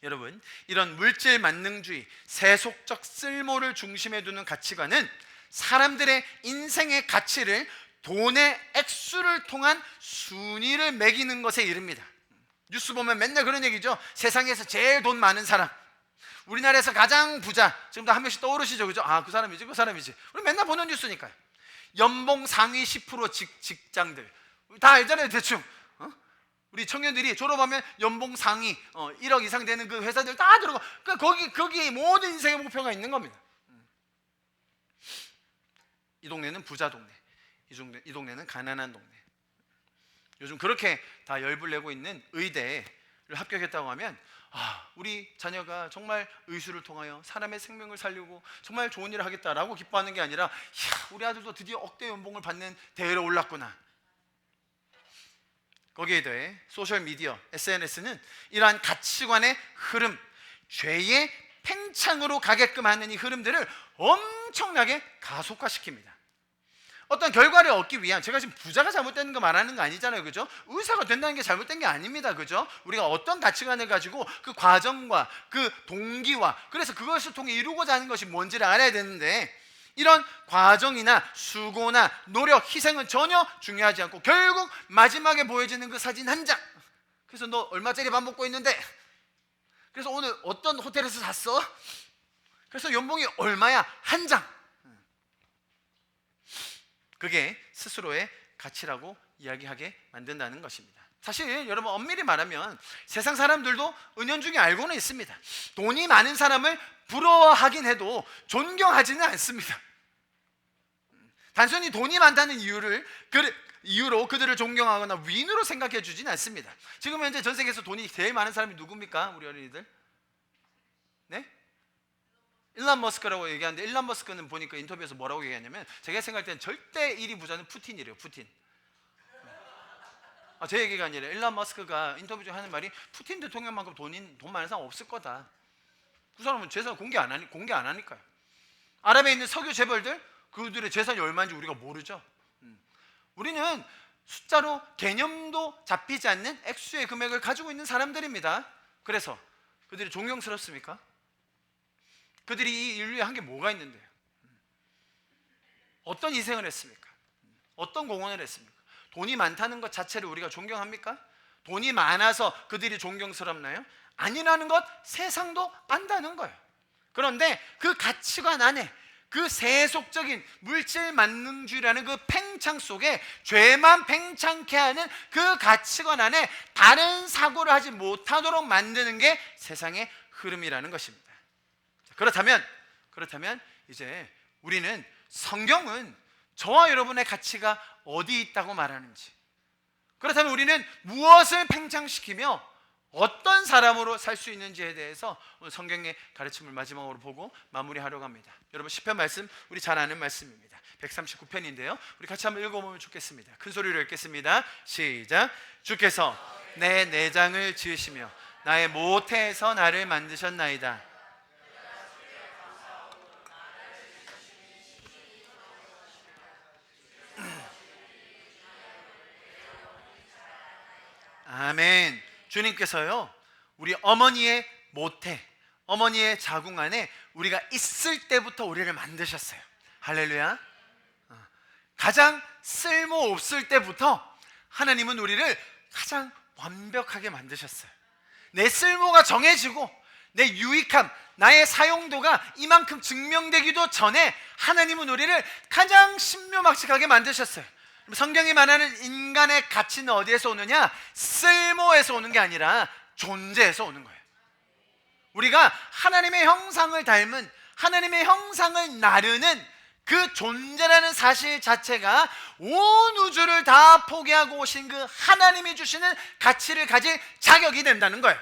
여러분, 이런 물질 만능주의, 세속적 쓸모를 중심에 두는 가치관은 사람들의 인생의 가치를 돈의 액수를 통한 순위를 매기는 것에 이릅니다. 뉴스 보면 맨날 그런 얘기죠. 세상에서 제일 돈 많은 사람, 우리나라에서 가장 부자, 지금도 한 명씩 떠오르시죠, 그죠? 아, 그 사람이지, 그 사람이지. 우리 맨날 보는 뉴스니까요. 연봉 상위 10% 직장들 다 알잖아요, 대충. 우리 청년들이 졸업하면 연봉 상위 1억 이상 되는 그 회사들 다 들어가. 그러니까 거기 모든 인생의 목표가 있는 겁니다. 이 동네는 부자 동네, 이 동네는 가난한 동네. 요즘 그렇게 다 열불 내고 있는 의대를 합격했다고 하면, 아, 우리 자녀가 정말 의술을 통하여 사람의 생명을 살리고 정말 좋은 일을 하겠다라고 기뻐하는 게 아니라, 이야, 우리 아들도 드디어 억대 연봉을 받는 대회에 올랐구나. 거기에 더해 소셜미디어, SNS는 이러한 가치관의 흐름, 죄의 팽창으로 가게끔 하는 이 흐름들을 엄청나게 가속화시킵니다. 어떤 결과를 얻기 위한, 제가 지금 부자가 잘못된 거 말하는 거 아니잖아요, 그죠? 의사가 된다는 게 잘못된 게 아닙니다, 그죠? 우리가 어떤 가치관을 가지고 그 과정과 그 동기와, 그래서 그것을 통해 이루고자 하는 것이 뭔지를 알아야 되는데, 이런 과정이나 수고나 노력, 희생은 전혀 중요하지 않고 결국 마지막에 보여지는 그 사진 한 장. 그래서 너 얼마짜리 밥 먹고 있는데? 그래서 오늘 어떤 호텔에서 잤어? 그래서 연봉이 얼마야? 한 장. 그게 스스로의 가치라고 이야기하게 만든다는 것입니다. 사실 여러분, 엄밀히 말하면 세상 사람들도 은연중에 알고는 있습니다. 돈이 많은 사람을 부러워하긴 해도 존경하지는 않습니다. 단순히 돈이 많다는 이유로 그들을 존경하거나 위인으로 생각해 주진 않습니다. 지금 현재 전 세계에서 돈이 제일 많은 사람이 누굽니까? 우리 어린이들? 네? 일론 머스크라고 얘기하는데, 일론 머스크는 보니까 인터뷰에서 뭐라고 얘기하냐면, 제가 생각할 때는 절대 1위 부자는 푸틴이래요. 푸틴. 제 얘기가 아니라 일론 머스크가 인터뷰 중에 하는 말이, 푸틴 대통령만큼 돈 많은 사람 없을 거다. 그 사람은 재산 공개 안 하니까요. 아랍에 있는 석유 재벌들, 그들의 재산이 얼마인지 우리가 모르죠. 우리는 숫자로 개념도 잡히지 않는 액수의 금액을 가지고 있는 사람들입니다. 그래서 그들이 존경스럽습니까? 그들이 이 인류에 한 게 뭐가 있는데요? 어떤 희생을 했습니까? 어떤 공헌을 했습니까? 돈이 많다는 것 자체를 우리가 존경합니까? 돈이 많아서 그들이 존경스럽나요? 아니라는 것 세상도 안다는 거예요. 그런데 그 가치관 안에, 그 세속적인 물질 만능주의라는 그 팽창 속에, 죄만 팽창케 하는 그 가치관 안에 다른 사고를 하지 못하도록 만드는 게 세상의 흐름이라는 것입니다. 그렇다면 이제 우리는, 성경은 저와 여러분의 가치가 어디 있다고 말하는지, 그렇다면 우리는 무엇을 팽창시키며 어떤 사람으로 살 수 있는지에 대해서 오늘 성경의 가르침을 마지막으로 보고 마무리하려고 합니다. 여러분, 시편 말씀 우리 잘 아는 말씀입니다. 139편인데요 우리 같이 한번 읽어보면 좋겠습니다. 큰 소리로 읽겠습니다. 시작. 주께서 내 내장을 지으시며 나의 모태에서 나를 만드셨나이다. 아멘. 주님께서요, 우리 어머니의 모태 어머니의 자궁 안에 우리가 있을 때부터 우리를 만드셨어요. 할렐루야. 가장 쓸모없을 때부터 하나님은 우리를 가장 완벽하게 만드셨어요. 내 쓸모가 정해지고 내 유익함, 나의 사용도가 이만큼 증명되기도 전에 하나님은 우리를 가장 신묘막측하게 만드셨어요. 성경이 말하는 인간의 가치는 어디에서 오느냐? 쓸모에서 오는 게 아니라 존재에서 오는 거예요. 우리가 하나님의 형상을 닮은, 하나님의 형상을 나르는 그 존재라는 사실 자체가 온 우주를 다 포기하고 오신 그 하나님이 주시는 가치를 가질 자격이 된다는 거예요.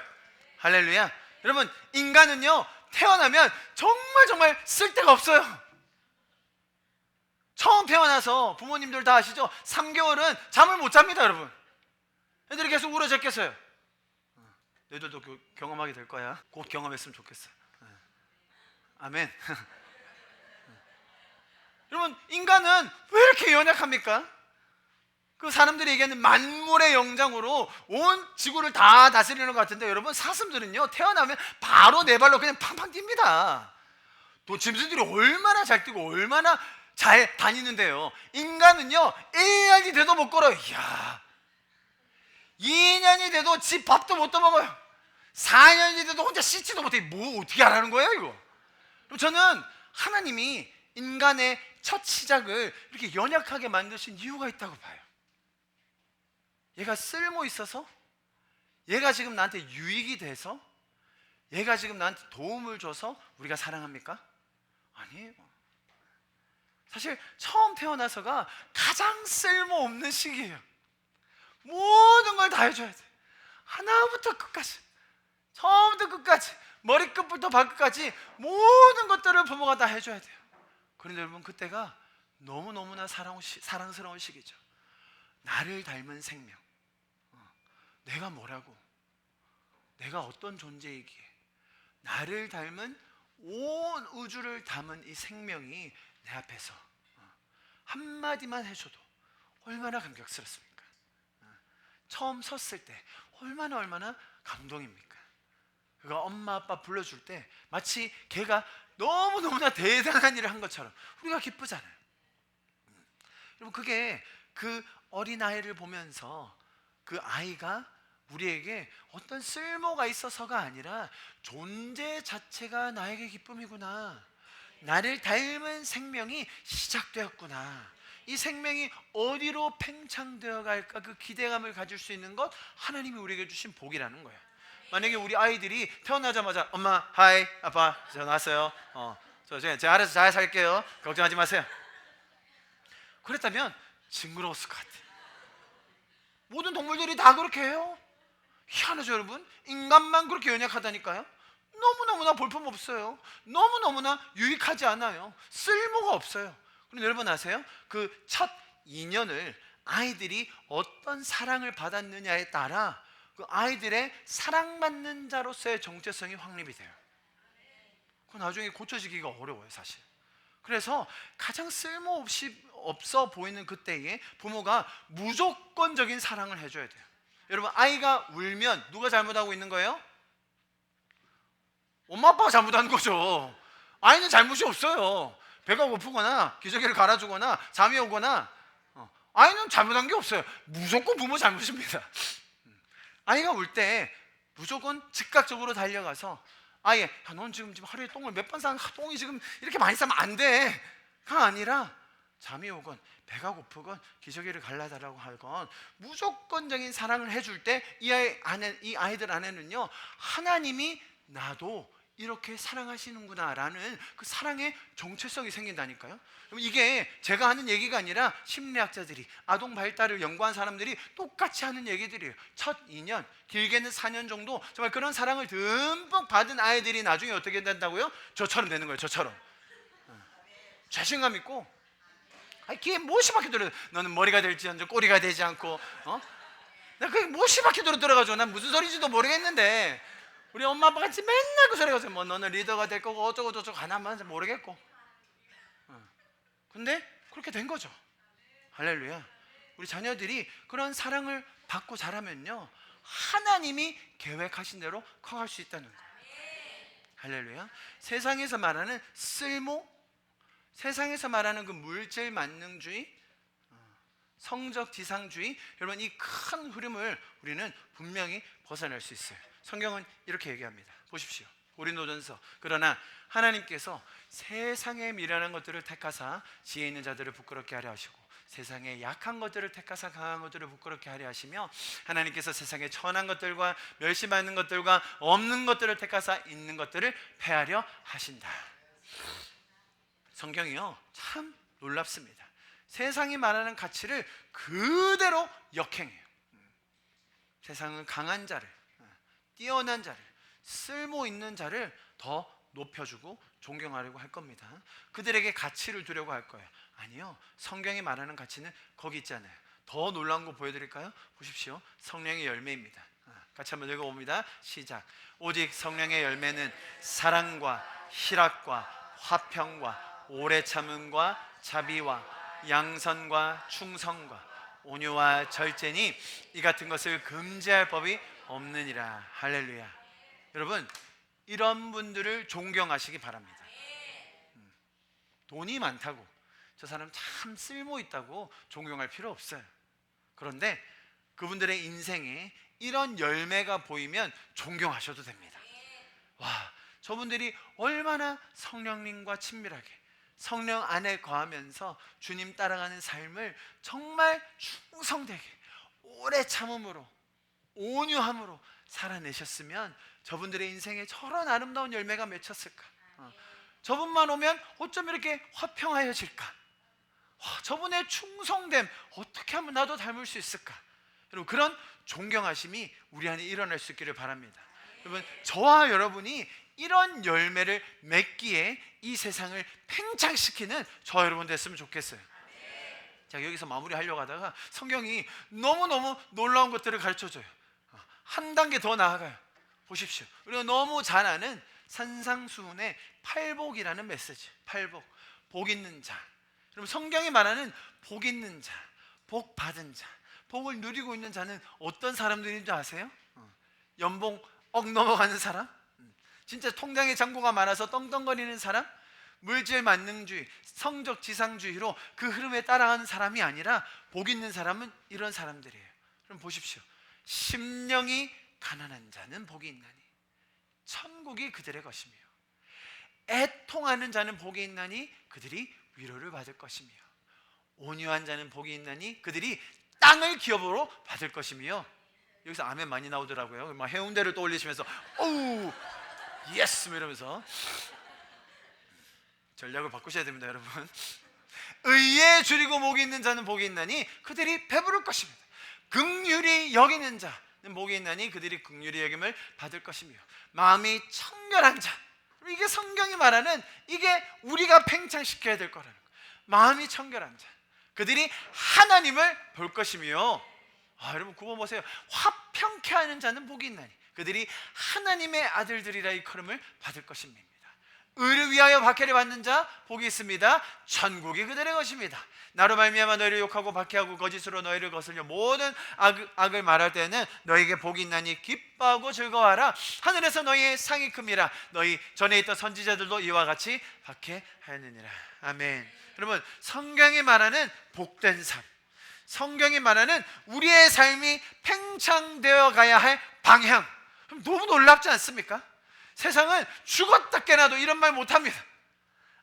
할렐루야. 여러분, 인간은요 태어나면 정말 쓸데가 없어요. 처음 태어나서 부모님들 다 아시죠? 3개월은 잠을 못 잡니다. 여러분, 애들이 계속 울어젖겠어요. 너희들도 경험하게 될 거야. 곧 경험했으면 좋겠어. 아멘. 여러분, 인간은 왜 이렇게 연약합니까? 그 사람들이 얘기하는 만물의 영장으로 온 지구를 다 다스리는 것 같은데, 여러분, 사슴들은요 태어나면 바로 네 발로 그냥 팡팡 뜁니다. 또 짐승들이 얼마나 잘 뛰고 얼마나 잘 다니는데요, 인간은요 1년이 돼도 못 걸어요. 이야, 2년이 돼도 집 밥도 못 떠먹어요. 4년이 돼도 혼자 씻지도 못해. 뭐 어떻게 하라는 거예요 이거? 그럼 저는 하나님이 인간의 첫 시작을 이렇게 연약하게 만드신 이유가 있다고 봐요. 얘가 쓸모 있어서, 얘가 지금 나한테 유익이 돼서, 얘가 지금 나한테 도움을 줘서 우리가 사랑합니까? 아니에요. 사실 처음 태어나서가 가장 쓸모없는 시기예요. 모든 걸 다 해줘야 돼. 하나부터 끝까지, 처음부터 끝까지, 머리끝부터 발끝까지 모든 것들을 부모가 다 해줘야 돼요. 그런데 여러분, 그때가 너무너무나 사랑스러운 시기죠. 나를 닮은 생명, 내가 뭐라고, 내가 어떤 존재이기에 나를 닮은 온 우주를 담은 이 생명이 내 앞에서 한마디만 해줘도 얼마나 감격스럽습니까? 처음 섰을 때 얼마나 감동입니까? 그가 엄마 아빠 불러줄 때 마치 걔가 너무너무나 대단한 일을 한 것처럼 우리가 기쁘잖아요. 여러분, 그게 그 어린아이를 보면서 그 아이가 우리에게 어떤 쓸모가 있어서가 아니라 존재 자체가 나에게 기쁨이구나, 나를 닮은 생명이 시작되었구나, 이 생명이 어디로 팽창되어 갈까, 그 기대감을 가질 수 있는 것, 하나님이 우리에게 주신 복이라는 거예요. 만약에 우리 아이들이 태어나자마자 엄마, 하이, 아빠, 저 나왔어요, 제가 알아서 잘 살게요, 걱정하지 마세요, 그랬다면 징그러웠을 것 같아요. 모든 동물들이 다 그렇게 해요. 희한하죠 여러분? 인간만 그렇게 연약하다니까요. 너무너무나 볼품없어요. 너무너무나 유익하지 않아요. 쓸모가 없어요. 그런데 여러분 아세요? 그 첫 인연을 아이들이 어떤 사랑을 받았느냐에 따라 그 아이들의 사랑받는 자로서의 정체성이 확립이 돼요. 그 나중에 고쳐지기가 어려워요 사실. 그래서 가장 쓸모없어 보이는 그때에 부모가 무조건적인 사랑을 해줘야 돼요. 여러분, 아이가 울면 누가 잘못하고 있는 거예요? 엄마 아빠가 잘못하는 거죠. 아이는 잘못이 없어요. 배가 고프거나 기저귀를 갈아주거나 잠이 오거나 아이는 잘못한 게 없어요. 무조건 부모 잘못입니다. 아이가 울 때 무조건 즉각적으로 달려가서 아예, 야, 넌 지금 하루에 똥을 몇 번 싸는, 똥이 지금 이렇게 많이 싸면 안 돼가 아니라 잠이 오건 배가 고프건 기저귀를 갈라달라고 하건 무조건적인 사랑을 해줄 때 이 아이들 안에는요 하나님이 나도 이렇게 사랑하시는구나라는 그 사랑의 정체성이 생긴다니까요. 이게 제가 하는 얘기가 아니라 심리학자들이, 아동 발달을 연구한 사람들이 똑같이 하는 얘기들이에요. 첫 2년, 길게는 4년 정도 정말 그런 사랑을 듬뿍 받은 아이들이 나중에 어떻게 된다고요? 저처럼 되는 거예요. 저처럼 자신감 있고, 귀에 못이 박히도록, 너는 머리가 될지언정 꼬리가 되지 않고, 나 그게 못이 박히도록 들어가죠. 난 무슨 소리인지도 모르겠는데 우리 엄마 아빠 같이 맨날 그 소리가 있어요. 뭐 너는 리더가 될 거고 어쩌고 저쩌고 하나만 모르겠고. 근데 그렇게 된 거죠. 할렐루야. 우리 자녀들이 그런 사랑을 받고 자라면요 하나님이 계획하신 대로 커갈 수 있다는 거예요. 할렐루야. 세상에서 말하는 쓸모, 세상에서 말하는 그 물질 만능주의, 성적 지상주의, 여러분 이 큰 흐름을 우리는 분명히 벗어날 수 있어요. 성경은 이렇게 얘기합니다. 보십시오. 고린도전서. 그러나 하나님께서 세상에 미련한 것들을 택하사 지혜 있는 자들을 부끄럽게 하려 하시고 세상에 약한 것들을 택하사 강한 것들을 부끄럽게 하려 하시며 하나님께서 세상에 천한 것들과 멸시받는 것들과 없는 것들을 택하사 있는 것들을 패하려 하신다. 성경이요 참 놀랍습니다. 세상이 말하는 가치를 그대로 역행해요. 세상은 강한 자를, 뛰어난 자를, 쓸모 있는 자를 더 높여주고 존경하려고 할 겁니다. 그들에게 가치를 두려고 할 거예요. 아니요, 성경이 말하는 가치는 거기 있잖아요. 더 놀라운 거 보여드릴까요? 보십시오. 성령의 열매입니다. 같이 한번 읽어봅니다. 시작. 오직 성령의 열매는 사랑과 희락과 화평과 오래 참음과 자비와 양선과 충성과 온유와 절제니 이 같은 것을 금지할 법이 없느니라. 할렐루야. 여러분 이런 분들을 존경하시기 바랍니다. 돈이 많다고 저 사람 참 쓸모 있다고 존경할 필요 없어요. 그런데 그분들의 인생에 이런 열매가 보이면 존경하셔도 됩니다. 와, 저분들이 얼마나 성령님과 친밀하게 성령 안에 거하면서 주님 따라가는 삶을 정말 충성되게 오래 참음으로 온유함으로 살아내셨으면 저분들의 인생에 저런 아름다운 열매가 맺혔을까? 저분만 오면 어쩜 이렇게 화평하여질까? 저분의 충성됨 어떻게 하면 나도 닮을 수 있을까? 여러분 그런 존경하심이 우리 안에 일어날 수 있기를 바랍니다. 여러분 저와 여러분이 이런 열매를 맺기에 이 세상을 팽창시키는 저 여러분 됐으면 좋겠어요. 자, 여기서 마무리하려고 하다가 성경이 너무너무 놀라운 것들을 가르쳐줘요. 한 단계 더 나아가요. 보십시오. 우리가 너무 잘 아는 산상수훈의 팔복이라는 메시지. 팔복, 복 있는 자. 여러분 성경이 말하는 복 있는 자, 복 받은 자, 복을 누리고 있는 자는 어떤 사람들인 줄 아세요? 연봉 억 넘어가는 사람? 진짜 통장에 잔고가 많아서 떵떵거리는 사람? 물질 만능주의, 성적 지상주의로 그 흐름에 따라가는 사람이 아니라 복 있는 사람은 이런 사람들이에요. 그럼 보십시오. 심령이 가난한 자는 복이 있나니 천국이 그들의 것이며 애통하는 자는 복이 있나니 그들이 위로를 받을 것이며 온유한 자는 복이 있나니 그들이 땅을 기업으로 받을 것이며 여기서 아멘 많이 나오더라고요. 막 해운대를 떠올리시면서 오우 예스 이러면서 전략을 바꾸셔야 됩니다, 여러분. 의에 줄이고 목이 있는 자는 복이 있나니 그들이 배부를 것입니다. 긍휼히 여기는 자는 복이 있나니 그들이 긍휼히 여김을 받을 것이며 마음이 청결한 자, 이게 성경이 말하는 이게 우리가 팽창시켜야 될 거라는 거예요. 마음이 청결한 자, 그들이 하나님을 볼 것이며 여러분 9번 보세요. 화평케 하는 자는 복이 있나니 그들이 하나님의 아들들이라 일컬음을 받을 것입니다. 의를 위하여 박해를 받는 자 복이 있습니다. 천국이 그들의 것입니다. 나로 말미암아 너희를 욕하고 박해하고 거짓으로 너희를 거슬려 모든 악을 말할 때는 너희에게 복이 있나니 기뻐하고 즐거워하라. 하늘에서 너희의 상이 큼이라. 너희 전에 있던 선지자들도 이와 같이 박해하였느니라. 아멘. 여러분 성경이 말하는 복된 삶, 성경이 말하는 우리의 삶이 팽창되어 가야 할 방향, 너무 놀랍지 않습니까? 세상은 죽었다 깨나도 이런 말 못합니다.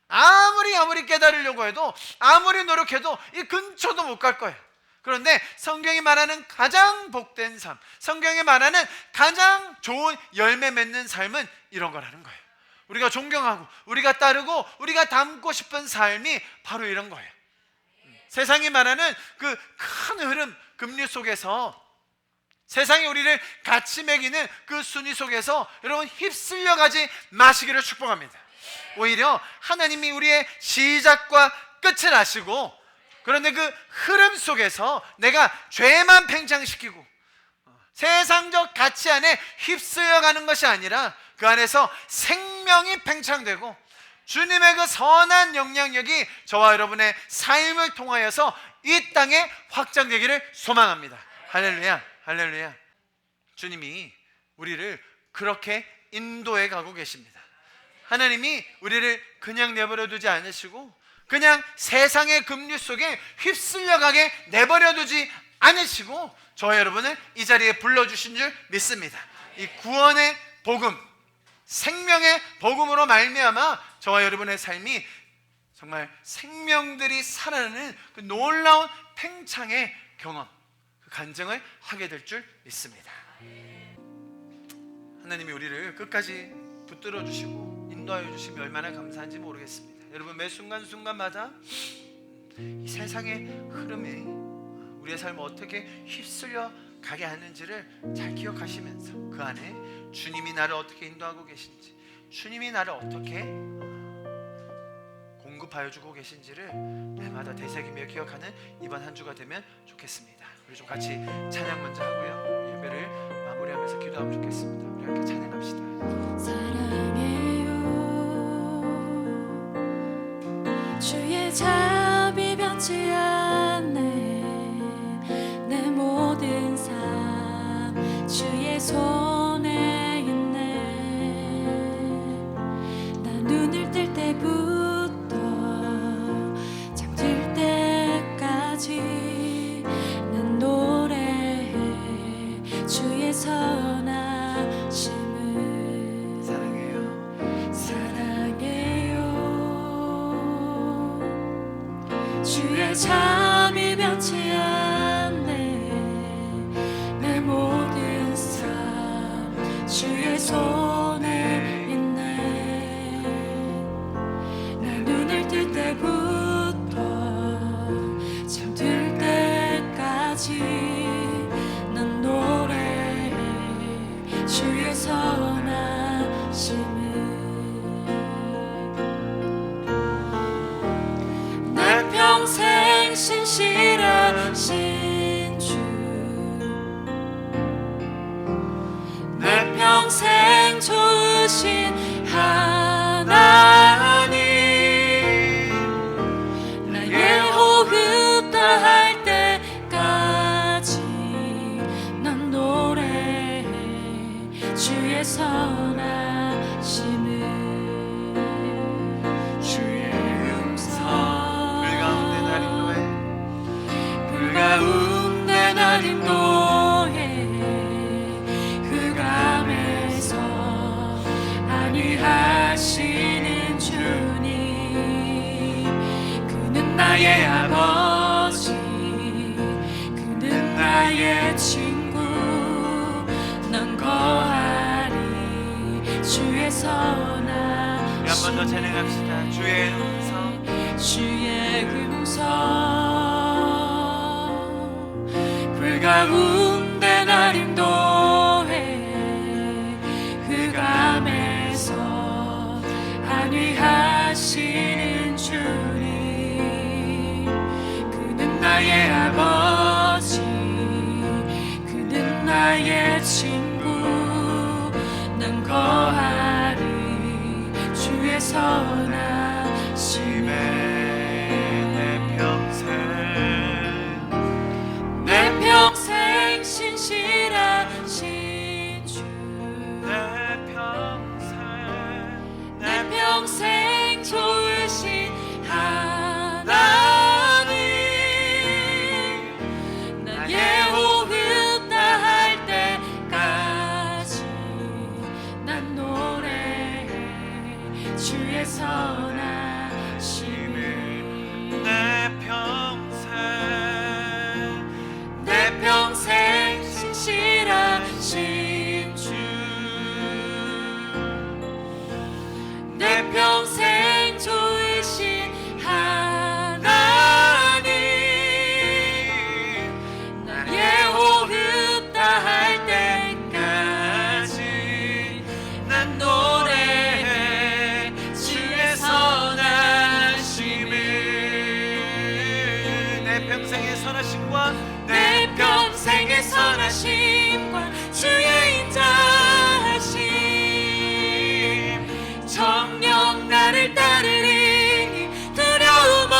아무리 깨달으려고 해도 아무리 노력해도 이 근처도 못 갈 거예요. 그런데 성경이 말하는 가장 복된 삶, 성경이 말하는 가장 좋은 열매 맺는 삶은 이런 거라는 거예요. 우리가 존경하고 우리가 따르고 우리가 닮고 싶은 삶이 바로 이런 거예요. 세상이 말하는 그 큰 흐름, 급류 속에서 세상이 우리를 같이 매기는 그 순위 속에서 여러분 휩쓸려 가지 마시기를 축복합니다. 오히려 하나님이 우리의 시작과 끝을 아시고 그런데 그 흐름 속에서 내가 죄만 팽창시키고 세상적 가치 안에 휩쓸려 가는 것이 아니라 그 안에서 생명이 팽창되고 주님의 그 선한 영향력이 저와 여러분의 삶을 통하여서 이 땅에 확장되기를 소망합니다. 할렐루야, 할렐루야. 주님이 우리를 그렇게 인도해 가고 계십니다. 하나님이 우리를 그냥 내버려 두지 않으시고 그냥 세상의 급류 속에 휩쓸려가게 내버려 두지 않으시고 저와 여러분을 이 자리에 불러주신 줄 믿습니다. 이 구원의 복음, 생명의 복음으로 말미암아 저와 여러분의 삶이 정말 생명들이 살아나는 그 놀라운 팽창의 경험, 그 간증을 하게 될 줄 믿습니다. 하나님이 우리를 끝까지 붙들어 주시고 인도하여 주시면 얼마나 감사한지 모르겠습니다. 여러분, 매 순간순간마다 이 세상의 흐름이 우리의 삶을 어떻게 휩쓸려 가게 하는지를 잘 기억하시면서 그 안에 주님이 나를 어떻게 인도하고 계신지, 주님이 나를 어떻게 공급하여 주고 계신지를 날마다 되새기며 기억하는 이번 한 주가 되면 좋겠습니다. 우리 좀 같이 찬양 먼저 하고요, 예배를 마무리하면서 기도하면 좋겠습니다. 우리 함께 찬양합시다. 사랑해요 주의 자비 변치 않네 내 모든 삶 주의 손에 있네 나 눈을 뜰 때부터 잠들 때까지 난 노래해 주의 선하심을 사랑해요 주의 잠이 변치 않네 내 모든 삶 주의 손에 있네 나 눈을 뜰 때부터 잠들 때까지 난 노래해 주의 선하심을 내 평생 신실하신 주 내 평생 좋으신 하나님 나의 호흡 다할 때까지 난 노래해 주의 선하심을 주의 음성 불가운데 날 인도해 흑암에서 안위하시는 주님 그는 나의 아버지 그는 나의 친구 넌 거하리 주의 선하심을 한 번 더 찬양합시다. 주의 음성 주의 음성 불가운데 날 인도해 흑암에서 안위하시는 주님 그는 나의 아버지 그는 나의 친구 난 거하리 주의 선하심에 내 평생 신실하신 주 내 평생 좋으신 하나님 나의 호흡 다할 때까지 난 노래해 주의 선하심을 내 평생 신실하신 주 내 평생 좋으신 하나님 나의 호흡 다할 때까지 난 노래해 주의 선하심을 내 평생의 선하심과 내 평생의 선하심과 주의 인자하심 정녕 나를 따르리 두려움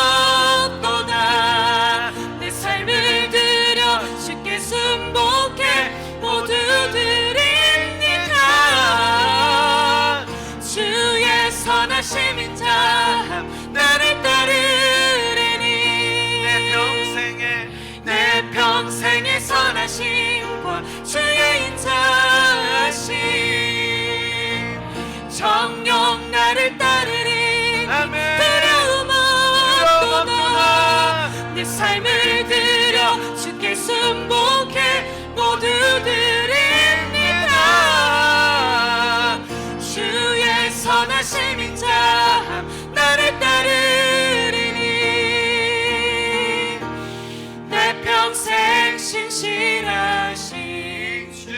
없도다 내 삶을 들여 주께 순복해 모두 드립니다 주의 선하심인 자 나를 따르리니 내 평생의 선하심과 주의 인자하심 정녕 나를 따르리 두려움 없도다 내 삶을 들여 주께 순복해 모두 드립니다 주의 선하심인 자 나를 따르리니 내 평생 신실하신 주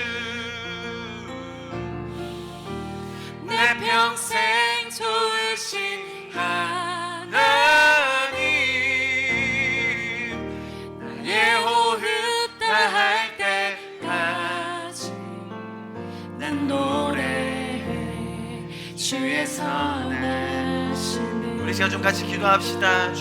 내 평생 좋으신 하나님 나의 호흡 다할 때까지 난 노래해 주의 선하심을. 우리 제가 좀 같이 기도합시다.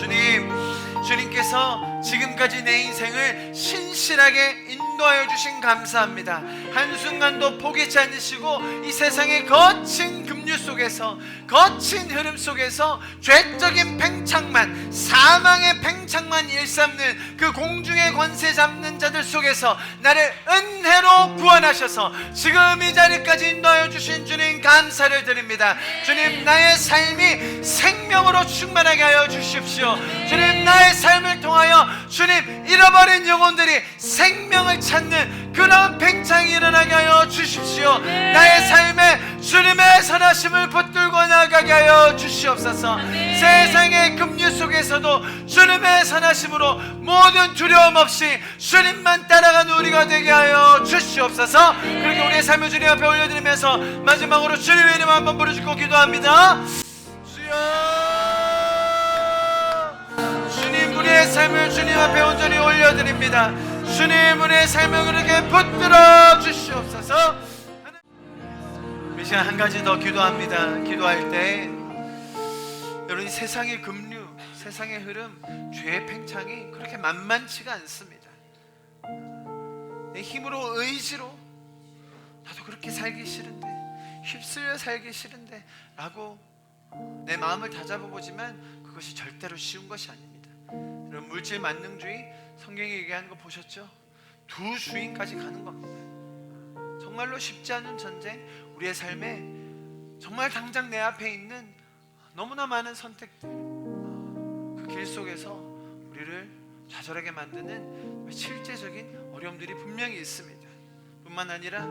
주님께서 지금까지 내 인생을 신실하게 인도하여 주신 감사합니다. 한순간도 포기치 않으시고 이 세상의 거친 급류 속에서, 거친 흐름 속에서 죄적인 팽창만, 사망의 팽창만 일삼는 그 공중의 권세 잡는 자들 속에서 나를 은혜로 구원하셔서 지금 이 자리까지 인도하여 주신 주님 감사를 드립니다. 주님, 나의 삶이 생명으로 충만하게 하여 주십시오. 주님, 나의 삶을 통하여 주님, 잃어버린 영혼들이 생명을 찾는 그런 팽창이 일어나게 하여 주십시오. 나의 삶에 주님의 선하심을 붙들고 나가게 하여 주시옵소서. 세상의 급류 속에서도 주님의 선하심으로 모든 두려움 없이 주님만 따라가는 우리가 되게 하여 주시옵소서. 그렇게 우리의 삶을 주님 앞에 올려드리면서 마지막으로 주님의 이름 한번 부르짖고 기도합니다. 주님, 우리의 삶을 주님 앞에 온전히 올려드립니다. 주님, 우리의 삶을 그렇게 붙들어 주시옵소서. 이 시간 한 가지 더 기도합니다. 기도할 때 여러분, 이 세상의 급류, 세상의 흐름, 죄의 팽창이 그렇게 만만치가 않습니다. 내 힘으로, 의지로 나도 그렇게 살기 싫은데, 휩쓸려 살기 싫은데 라고 내 마음을 다잡아보지만 그것이 절대로 쉬운 것이 아닙니다. 여러분, 물질 만능주의, 성경이 얘기하는 거 보셨죠? 두 주인까지 가는 겁니다. 정말로 쉽지 않은 전쟁, 우리의 삶에 정말 당장 내 앞에 있는 너무나 많은 선택들, 그 길 속에서 우리를 좌절하게 만드는 실제적인 어려움들이 분명히 있습니다. 뿐만 아니라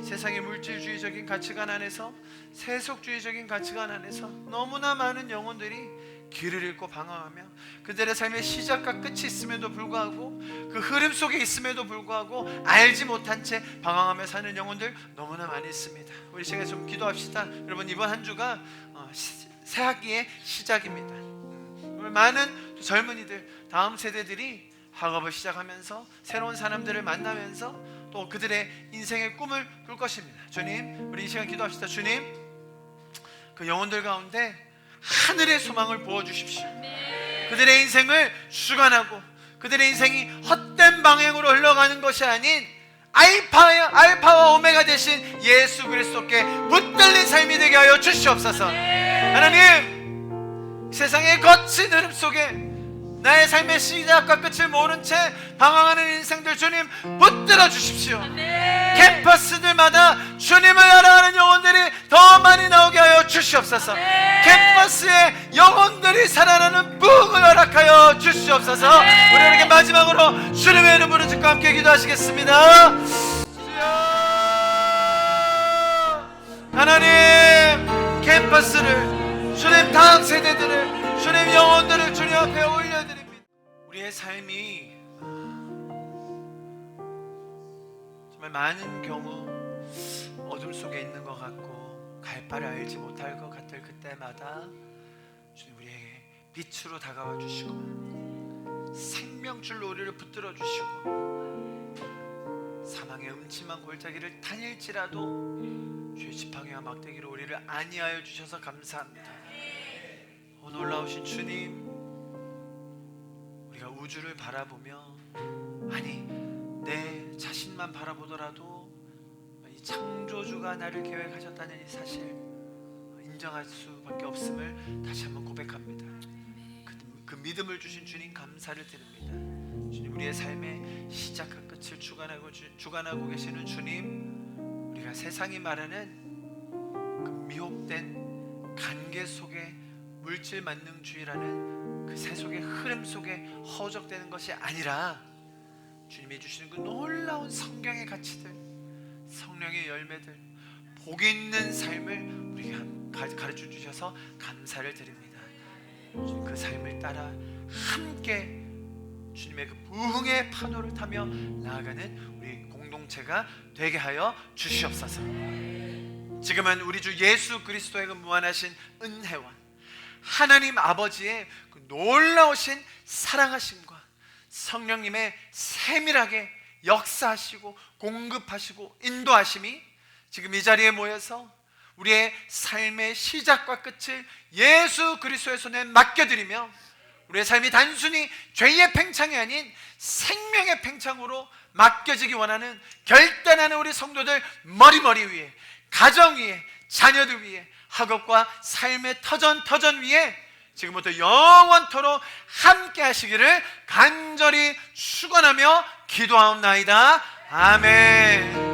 세상의 물질주의적인 가치관 안에서, 세속주의적인 가치관 안에서 너무나 많은 영혼들이 길을 잃고 방황하며 그들의 삶의 시작과 끝이 있음에도 불구하고, 그 흐름 속에 있음에도 불구하고 알지 못한 채 방황하며 사는 영혼들 너무나 많이 있습니다. 우리 시간에 좀 기도합시다. 여러분, 이번 한 주가 새 학기의 시작입니다. 많은 젊은이들, 다음 세대들이 학업을 시작하면서 새로운 사람들을 만나면서 또 그들의 인생의 꿈을 꿀 것입니다. 주님, 우리 이 시간 기도합시다. 주님, 그 영혼들 가운데 하늘의 소망을 부어주십시오. 그들의 인생을 주관하고 그들의 인생이 헛된 방향으로 흘러가는 것이 아닌 알파와 오메가 되신 예수 그리스도께 붙들린 삶이 되게 하여 주시옵소서. 하나님, 세상의 거친 흐름 속에 나의 삶의 시작과 끝을 모른 채 방황하는 인생들 주님 붙들어 주십시오. 캠퍼스들마다 주님을 알아가는 영혼들이 더 많이 나오게 하여 주시옵소서. 캠퍼스에 영혼들이 살아나는 부흥을 허락하여 주시옵소서. 우리 이렇게 마지막으로 주님의 이름 부르짖고 함께 기도하시겠습니다. 하나님, 캠퍼스를, 주님 다음 세대들을, 주님 영혼들을 주님 앞에 올려드립니다. 우리의 삶이 정말 많은 경우 어둠 속에 있는 것 같고 갈 바를 알지 못할 것 같을 그때마다 주님 우리에게 빛으로 다가와 주시고 생명줄로 우리를 붙들어 주시고 사망의 음침한 골짜기를 다닐지라도 주의 지팡이와 막대기로 우리를 안위하여 주셔서 감사합니다. 오 놀라우신 주님, 우리가 우주를 바라보며, 아니 내 자신만 바라보더라도 이 창조주가 나를 계획하셨다는 이 사실 인정할 수밖에 없음을 다시 한번 고백합니다. 그 믿음을 주신 주님 감사를 드립니다. 주님, 우리의 삶의 시작과 끝을 주관하고 계시는 주님, 우리가 세상이 말하는 그 미혹된 관계 속에 물질 만능주의라는 그 세속의 흐름 속에 허적되는 것이 아니라 주님이 주시는 그 놀라운 성경의 가치들, 성령의 열매들, 복 있는 삶을 우리가 가르쳐 주셔서 감사를 드립니다. 주님, 그 삶을 따라 함께 주님의 그 부흥의 파도를 타며 나아가는 우리 공동체가 되게 하여 주시옵소서. 지금은 우리 주 예수 그리스도의 그 무한하신 은혜와 하나님 아버지의 그 놀라우신 사랑하심과 성령님의 세밀하게 역사하시고 공급하시고 인도하심이 지금 이 자리에 모여서 우리의 삶의 시작과 끝을 예수 그리스도의 손에 맡겨드리며 우리의 삶이 단순히 죄의 팽창이 아닌 생명의 팽창으로 맡겨지기 원하는 결단하는 우리 성도들 머리 위에, 가정 위에, 자녀들 위에, 학업과 삶의 터전 위에 지금부터 영원토록 함께 하시기를 간절히 축원하며 기도하옵나이다. 아멘.